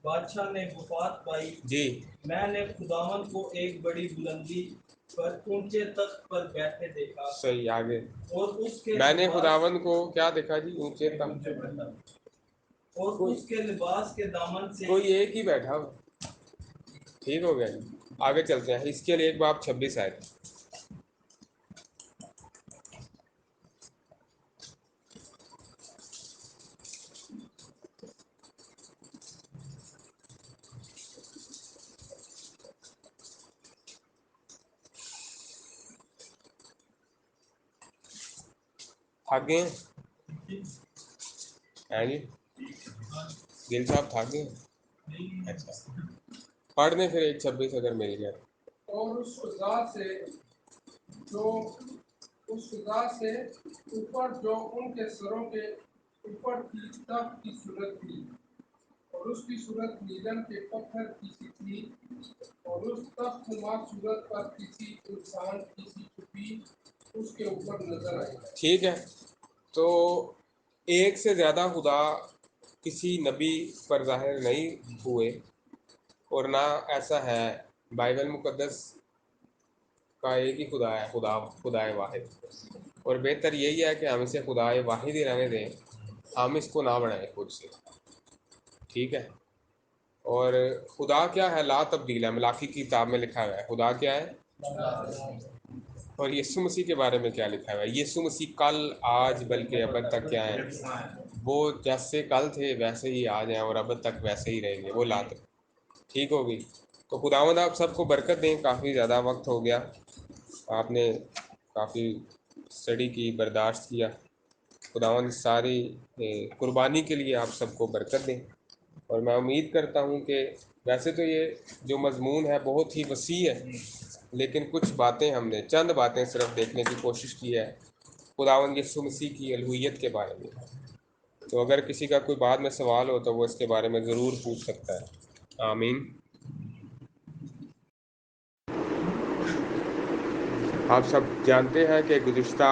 بادشاہ نے وفات پائی،
جی.
میں نے خداوند کو ایک بڑی بلندی پر اونچے تخت پر بیٹھے دیکھا،
صحیح. آگے.
اور اس کے
میں نے
لباس
خداوند کو کیا دیکھا جی؟ اونچے تخت.
اونچے بیٹھا، اور اس کے لباس کے دامن سے
کوئی ایک ہی بیٹھا ہو. ٹھیک ہو گیا جی. آگے چلتے ہیں. اس کے لیے 1 باب 26 آیت. تھک گئے ہیں جی؟ دل صاحب تھک گئے ہیں؟ اچھا پڑھ دیں پھر 1:26 اگر مل گیا.
اور اس خدا سے جو اس خدا سے اوپر جو ان کے سروں کے اوپر کی تخت کی صورت تھی، اور اس کی صورت نیلم کے پتھر کی سی تھی، اور اس تخت نما صورت پر کسی انسان کی سی چھپی اس کے اوپر نظر آئی.
ٹھیک ہے. تو ایک سے زیادہ خدا کسی نبی پر ظاہر نہیں ہوئے، اور نہ ایسا ہے. بائبل مقدس کا ایک ہی خدا ہے، خدائے واحد. اور بہتر یہی ہے کہ ہم اسے خدائے واحد ہی رہنے دیں، ہم اس کو نہ بڑھائیں خود سے. ٹھیک ہے. اور خدا کیا ہے؟ لا تبدیل ہے. ملاکی کی کتاب میں لکھا ہوا ہے خدا کیا ہے. اور یسوع مسیح کے بارے میں کیا لکھا ہوا ہے؟ یسوع مسیح کل آج بلکہ ابد تک کیا ہے؟ وہ جیسے کل تھے ویسے ہی آج ہیں، اور ابد تک ویسے ہی رہیں گے. وہ لا تبدیل. ٹھیک ہوگی. تو خداوند آپ سب کو برکت دیں. کافی زیادہ وقت ہو گیا، آپ نے کافی اسٹڈی کی، برداشت کیا. خداوند ساری قربانی کے لیے آپ سب کو برکت دیں. اور میں امید کرتا ہوں کہ ویسے تو یہ جو مضمون ہے بہت ہی وسیع ہے، لیکن کچھ باتیں ہم نے چند باتیں صرف دیکھنے کی کوشش کی ہے خداوند یسوع مسیح کی الوہیت کے بارے میں۔ تو اگر کسی کا کوئی بعد میں سوال ہو تو وہ اس کے بارے میں ضرور پوچھ سکتا ہے۔ آمین۔ آپ سب جانتے ہیں کہ گزشتہ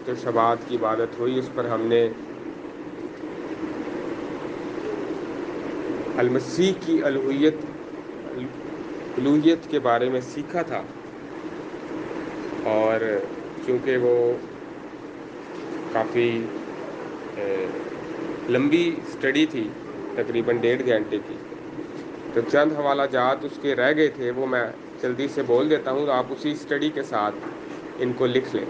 جو شبات کی عبادت ہوئی اس پر ہم نے المسیح کی الوہیت کے بارے میں سیکھا تھا، اور چونکہ وہ کافی لمبی سٹڈی تھی، تقریباً 1.5 گھنٹے کی، تو چند حوالہ جات اس کے رہ گئے تھے، وہ میں جلدی سے بول دیتا ہوں، آپ اسی سٹڈی کے ساتھ ان کو لکھ لیں۔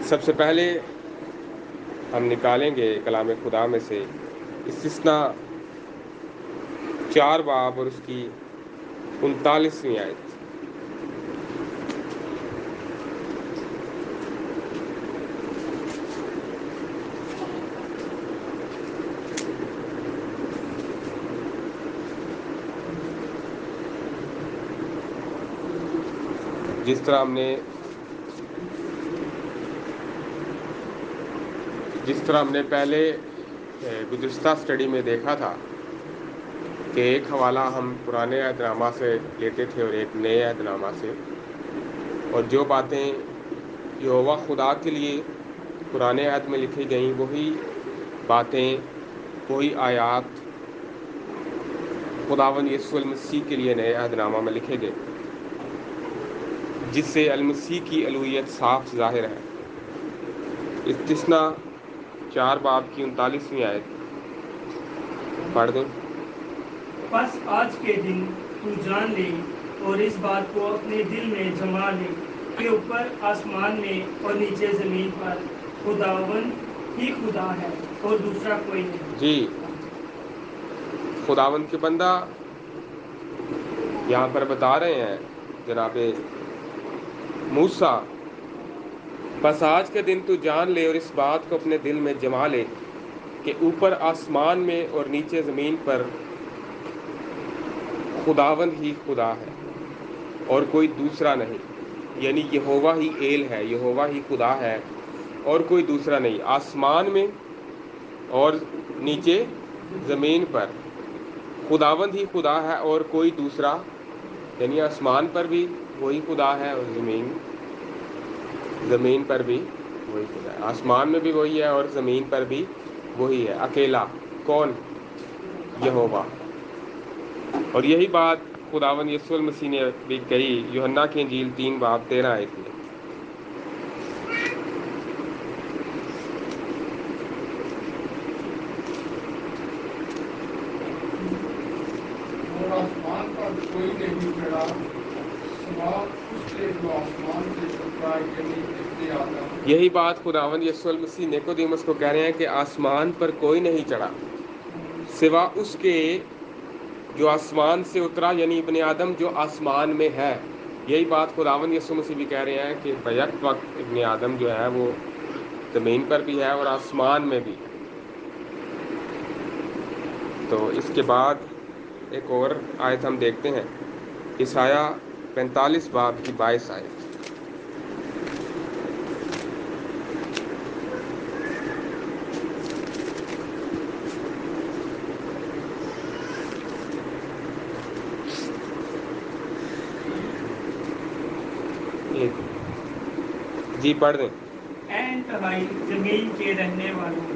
سب سے پہلے ہم نکالیں گے کلام خدا میں سے استثنا 4 باب اور اس کی 39ویں آیت۔ جس طرح ہم نے پہلے گزشتہ سٹڈی میں دیکھا تھا کہ ایک حوالہ ہم پرانے عہد نامہ سے لیتے تھے اور ایک نئے عہد نامہ سے، اور جو باتیں یہوہ خدا کے لیے پرانے عہد میں لکھی گئیں وہی باتیں، وہی آیات خداوند یسوع المسیح کے لیے نئے عہد نامہ میں لکھے گئے، جس سے المسیح کی الوہیت صاف ظاہر ہے۔ استثنا 4 باب کی 39ویں آیت پڑھ دیں۔
بس آج کے دن تو جان لے اور اس بات کو اپنے دل میں جما لے کہ اوپر آسمان میں اور نیچے زمین پر خداوند ہی خدا ہے اور دوسرا کوئی نہیں۔
جی، خداوند کے بندہ یہاں پر بتا رہے ہیں جناب موسیٰ، بس آج کے دن تو جان لے اور اس بات کو اپنے دل میں جما لے کہ اوپر آسمان میں اور نیچے زمین پر خداوند ہی خدا ہے اور کوئی دوسرا نہیں، یعنی یہوہ ہی ایل ہے، یہوہ ہی خدا ہے اور کوئی دوسرا نہیں۔ آسمان میں اور نیچے زمین پر خداوند ہی خدا ہے اور کوئی دوسرا، یعنی آسمان پر بھی وہی خدا ہے اور زمین پر بھی وہی خدا ہے۔ آسمان میں بھی وہی ہے اور زمین پر بھی وہی ہے، اکیلا۔ کون؟ یہوہ۔ اور یہی بات خداوند یسوع المسیح نے بھی کہی یوحنا کی انجیل 3 باب 13 آیت میں۔
اور آسمان پر کوئی نہیں چڑھا سوا اس کے جو آسمان سے اترا، یعنی ابن آدم۔
یہی بات خداوند یسوع المسیح نیکودیمس کو کہہ رہے ہیں کہ آسمان پر کوئی نہیں چڑھا سوا اس کے جو آسمان سے اترا، یعنی ابن آدم جو آسمان میں ہے۔ یہی بات خداوند یسوع مسیح بھی کہہ رہے ہیں کہ بیک وقت ابن آدم جو ہے وہ زمین پر بھی ہے اور آسمان میں بھی۔ تو اس کے بعد ایک اور آیت ہم دیکھتے ہیں، عیسایہ 45 باب کی 22 آیت۔ جی پڑھ دیں۔
اے انتہائی زمین کے رہنے والوں،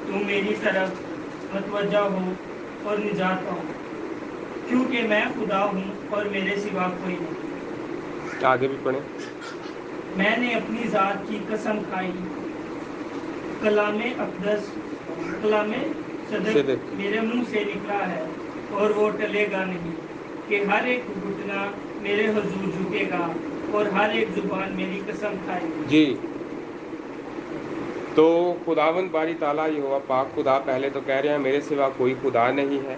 تم میری طرف متوجہ ہو اور نجات پاؤ، کیونکہ میں خدا ہوں اور میرے سوا کوئی نہیں۔
آگے بھی پڑھیں۔
میں نے اپنی ذات کی قسم کھائی، کلام اقدس، کلام صدق میرے منہ سے نکلا ہے اور وہ ٹلے گا نہیں، کہ ہر ایک گھٹنا میرے حضور جھکے گا اور ہر ایک زبان میری قسم کھائے گی۔
جی، تو خداوند باری تعالیٰ یہوہ پاک خدا پہلے تو کہہ رہے ہیں میرے سوا کوئی خدا نہیں ہے،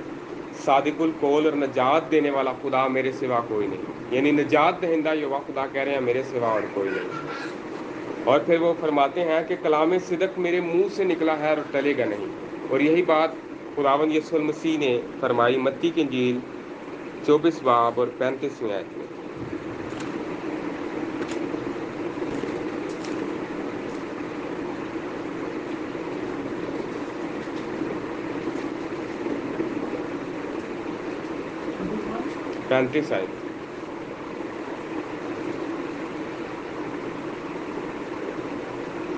صادق القول اور نجات دینے والا خدا میرے سوا کوئی نہیں، یعنی نجات دہندہ یہوہ خدا کہہ رہے ہیں میرے سوا اور کوئی نہیں۔ اور پھر وہ فرماتے ہیں کہ کلام صدق میرے منہ سے نکلا ہے اور ٹلے گا نہیں. اور یہی بات خداوند یسوع المسیح نے فرمائی متی کی انجیل 24 باب اور 35ویں آیت میں.
حدیث
35 آیت.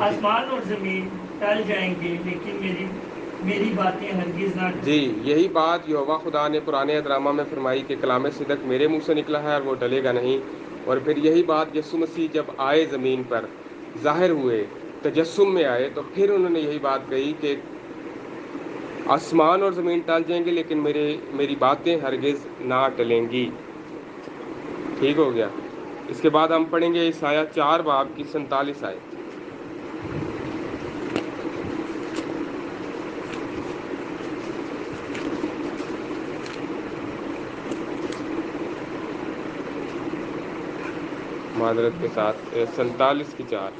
آسمان اور زمین ٹل جائیں گے لیکن میری باتیں ہرگز نہ ٹلیں
جی
گی۔
یہی بات یہوہ خدا نے پرانے ادرامہ میں فرمائی کہ کلام صدق میرے منہ سے نکلا ہے اور وہ ٹلے گا نہیں. اور پھر یہی بات یسوع مسیح جب آئے زمین پر ظاہر ہوئے تجسم میں آئے تو پھر انہوں نے یہی بات کہی کہ آسمان اور زمین ٹل جائیں گے لیکن میری باتیں ہرگز نہ ٹلیں گی. ٹھیک ہو گیا. اس کے بعد ہم پڑھیں گے عیسائیہ 4 باب کی 47 آیت. معذرت کے ساتھ 47 کی 4.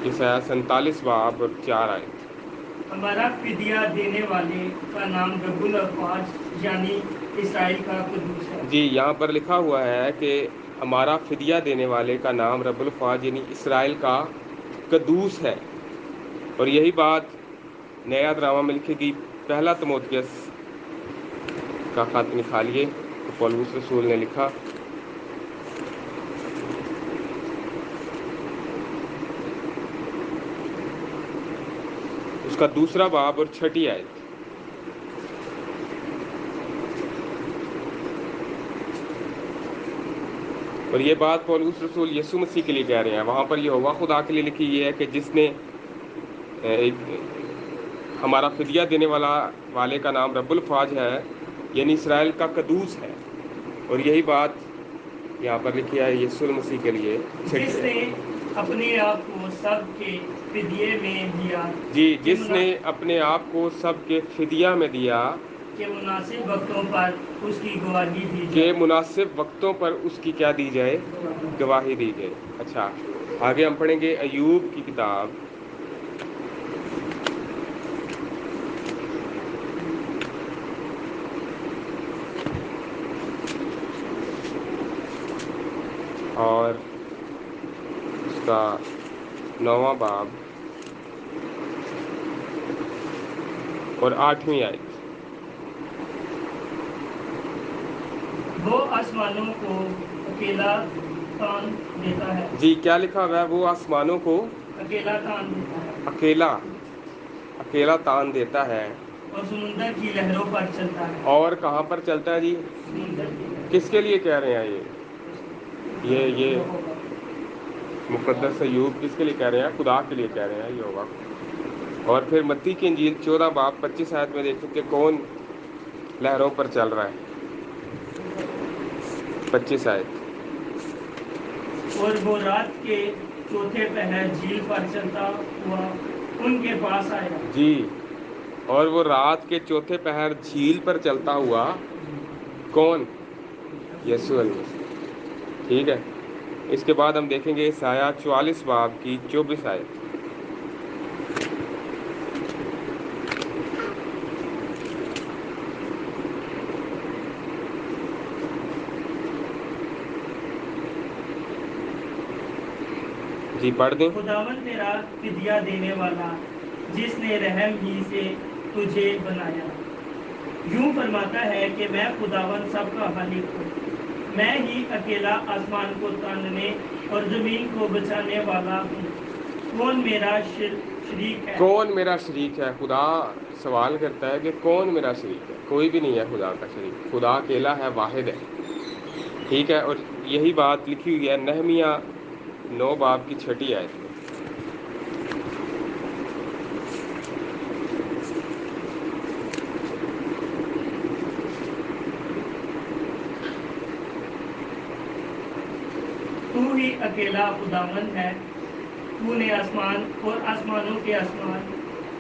عیسائیہ 47 باب اور 4 آیت.
ہمارا فدیہ دینے والے کا نام رب الافواج یعنی اسرائیل کا قدوس ہے۔
جی یہاں پر لکھا ہوا ہے کہ ہمارا فدیہ دینے والے کا نام رب الفاظ یعنی اسرائیل کا قدوس ہے. اور یہی بات نیا ڈرامہ میں لکھی گئی پہلا تموتھیوس کا خط نکالیے تو پولس رسول نے لکھا اس کا 2 باب اور 6 آیت. اور یہ بات پولس رسول یسوع مسیح کے لیے کہہ رہے ہیں. وہاں پر یہوہ خدا کے لیے لکھی یہ ہے کہ جس نے ہمارا فدیہ دینے والے کا نام رب الفاج ہے یعنی اسرائیل کا قدوس ہے. اور یہی بات یہاں پر لکھی ہے یسوع مسیح کے لیے
جس نے اپنے آپ کو سب کے فدیے میں دیا
جی جس نے اپنے آپ کو سب کے فدیہ میں دیا
کہ مناسب وقتوں پر اس کی گواہی دی
کہ
جائے۔
مناسب وقتوں پر اس کی کیا دی جائے گواہی دی جائے. اچھا آگے ہم پڑھیں گے ایوب کی کتاب اور اس کا 9واں باب اور 8ویں آیت.
وہ آسمانوں کو اکیلا تان دیتا ہے۔
جی کیا لکھا ہوا ہے وہ آسمانوں کو
اکیلا تان دیتا ہے
اکیلا تان دیتا ہے
اور سمندر کی لہروں پر چلتا ہے۔
اور کہاں پر چلتا ہے جی
سمندر کی لہروں
کس کے لیے کہہ رہے ہیں یہ مقدس ایوب کس کے لیے کہہ رہے ہیں خدا کے لیے کہہ رہے ہیں یہوہ. اور پھر متی کی انجیل 14 باب 25 آیت میں دیکھیں کہ کون لہروں پر چل رہا ہے. 25 آیت.
اور وہ رات کے چوتھے پہر جھیل پر چلتا ہوا ان کے پاس آیا۔
جی اور وہ رات کے چوتھے پہر جھیل پر چلتا ہوا کون یسوع المسیح. ٹھیک ہے. اس کے بعد ہم دیکھیں گے عیسائیہ 44 باب کی 24 آیت. جی پڑھ دیں.
خداوند تیرا فدیہ دینے والا جس نے رحم ہی سے تجھے بنایا یوں فرماتا ہے کہ میں خداوند سب کا خالق ہوں، میں ہی اکیلا آسمان کو تاننے اور زمین کو بچانے والا ہوں۔ کون میرا شریک ہے؟
کون میرا شریک ہے؟ خدا سوال کرتا ہے کہ کون میرا شریک ہے. کوئی بھی نہیں ہے خدا کا شریک. خدا اکیلا ہے، واحد ہے. ٹھیک ہے. اور یہی بات لکھی ہوئی ہے نہمیہ 9 باب کی 6 آیت میں.
تو ہی اکیلا خداوند ہے، تو نے آسمان اور آسمانوں کے آسمان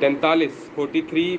43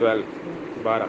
12।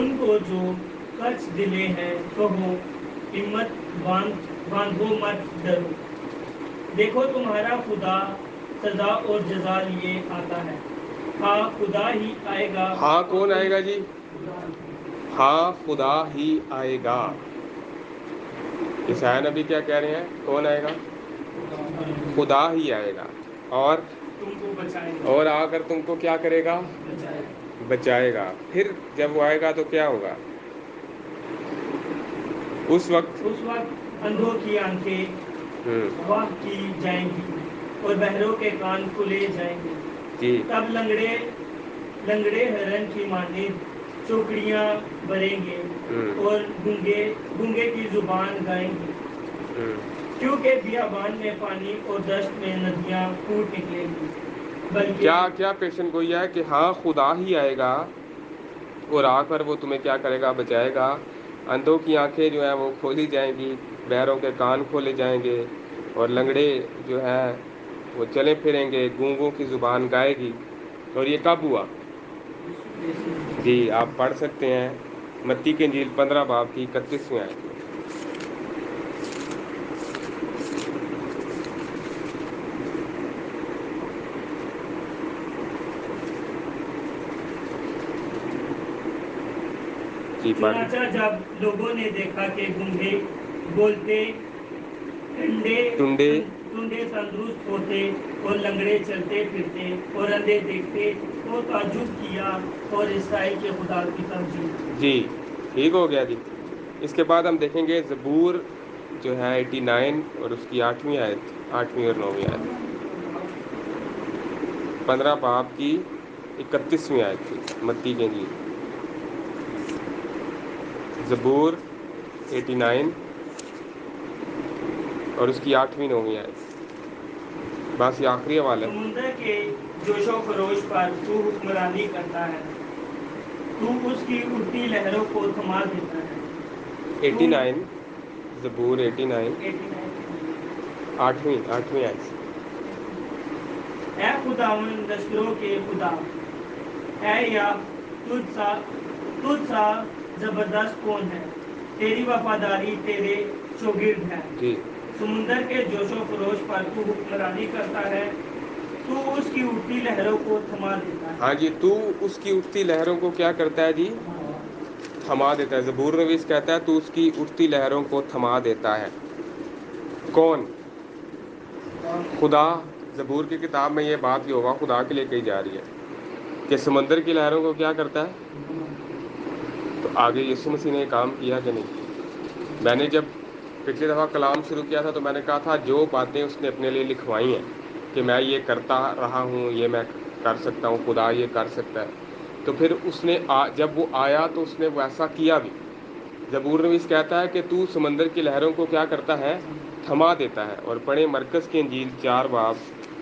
ان کو جو کچھ دلے ہیں کہو ہمت باندھو مت ڈرو، دیکھو تمہارا خدا سزا اور جزا لیے آتا ہے، ہاں خدا ہی آئے گا۔
ہاں کون آئے گا جی؟ ہاں خدا ہی آئے گا۔ عیسیٰ نبی کیا کہہ رہے ہیں؟ کون آئے گا؟ خدا ہی آئے گا، اور
تم کو بچائے گا،
اور آ کر تم کو کیا کرے گا؟
بچائے گا۔
بچائے گا۔ پھر جب وہ آئے گا تو کیا ہوگا؟ اس وقت
اندھوں کی آنکھیں واہ کی جائیں گی اور بہروں کے کان کھلے جائیں گے،
جی
تب لنگڑے ہرن کی مانند چوکڑیاں بھریں گے اور گونگے کی زبان گائیں گے، کیونکہ بیابان میں پانی اور دشت میں ندیاں پھوٹ نکلیں گی، بلکہ
کیا پیشن گوئی ہے کہ ہاں خدا ہی آئے گا اور آ کر وہ تمہیں کیا کرے گا؟ بچائے گا۔ اندھوں کی آنکھیں جو ہیں وہ کھولی جائیں گی، بہروں کے کان کھولے جائیں گے، اور لنگڑے جو ہے وہ چلے پھریں گے، گونگوں کی زبان گائے گی۔ اور یہ کب ہوا؟ جی آپ پڑھ سکتے ہیں متی کی انجیل 15 باب کی 31ویں آیت میں۔ جی پڑھ لیں۔
چنانچہ جب لوگوں نے دیکھا کہ گونگے بولتے،
ٹنڈے
ٹنڈے تندرست ہوتے اور لنگڑے چلتے پھرتے اور اندھے دیکھتے، تو تعجب کیا اور اسرائیل کے خدا کی تمجید۔
جی ٹھیک ہو گیا جی۔ اس کے بعد ہم دیکھیں گے زبور جو ہے 89 اور اس کی 8ویں آیت، 8ویں اور 9ویں آیت، 15 باب کی 31ویں آیت تھی متی کے انجیل۔ زبور 89 اور اس کی 8ویں 9ویں آیت، بس یہ آخری حوالہ ہے۔
سمندر کے جوش و خروش پر تو حکمرانی کرتا ہے، تو اس کی اٹھتی لہروں کو تھما دیتا ہے۔
89 زبور 89 8ویں آیت۔
اے خداوند لشکروں کے خدا، اے یا تجھ سا زبردست کون ہے؟ تیری وفاداری تیرے شاگرد ہے۔
جی
سمندر کے جوش و خروش پر تو حکمرانی کرتا ہے، تو اس کی اٹھتی لہروں کو تھما دیتا ہے۔
ہاں جی، تو اس کی اٹھتی لہروں کو کیا کرتا ہے جی؟ تھما دیتا ہے۔ زبور نویس کہتا ہے تو اس کی اٹھتی لہروں کو تھما دیتا ہے۔ کون؟ خدا۔ زبور کی کتاب میں یہ بات یہوہ خدا کے لیے کہی جا رہی ہے کہ سمندر کی لہروں کو کیا کرتا ہے؟ تو آگے یسوع مسیح نے کام کیا کہ نہیں؟ میں نے جب پچھلی دفعہ کلام شروع کیا تھا تو میں نے کہا تھا جو باتیں اس نے اپنے لیے لکھوائی ہیں کہ میں یہ کرتا رہا ہوں، یہ میں کر سکتا ہوں، خدا یہ کر سکتا ہے، تو پھر اس نے جب وہ آیا تو اس نے ویسا کیا بھی۔ زبور نویس کہتا ہے کہ تو سمندر کی لہروں کو کیا کرتا ہے؟ تھما دیتا ہے۔ اور پڑھیں مرکز کی انجیل 4 باب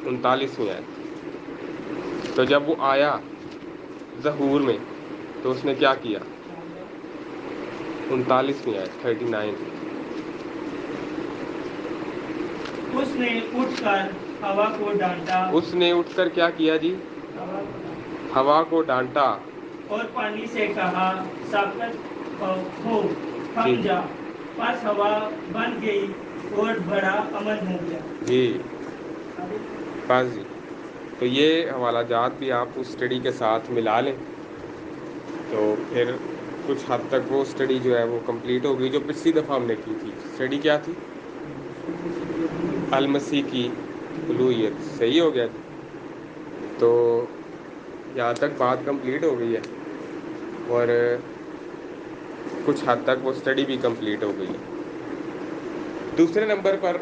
39ویں آیت۔ تو جب وہ آیا ظہور میں تو اس نے کیا کیا؟ 39ویں آیت 39۔
اس نے اٹھ کر ہوا کو ڈانٹا،
اس نے اٹھ کر کیا کیا جی؟ ہوا کو ڈانٹا
اور پانی سے کہا ساکت ہو،
جی
تھم جا، پس ہوا بن گئی اور بڑا امن ہو گیا۔
جی بس جی، تو یہ حوالہ جات بھی آپ اس اسٹڈی کے ساتھ ملا لیں تو پھر کچھ حد تک وہ اسٹڈی جو ہے وہ کمپلیٹ ہو گئی جو پچھلی دفعہ ہم نے کی تھی۔ اسٹڈی کیا تھی؟ المسیح کی الوہیت۔ صحیح ہو گیا جی، تو یہاں تک بات کمپلیٹ ہو گئی ہے اور کچھ حد تک وہ اسٹڈی بھی کمپلیٹ ہو گئی ہے۔ دوسرے نمبر پر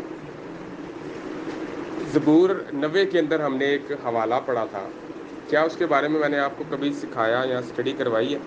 زبور 90 کے اندر ہم نے ایک حوالہ پڑھا تھا، کیا اس کے بارے میں نے آپ کو کبھی سکھایا یا اسٹڈی کروائی ہے؟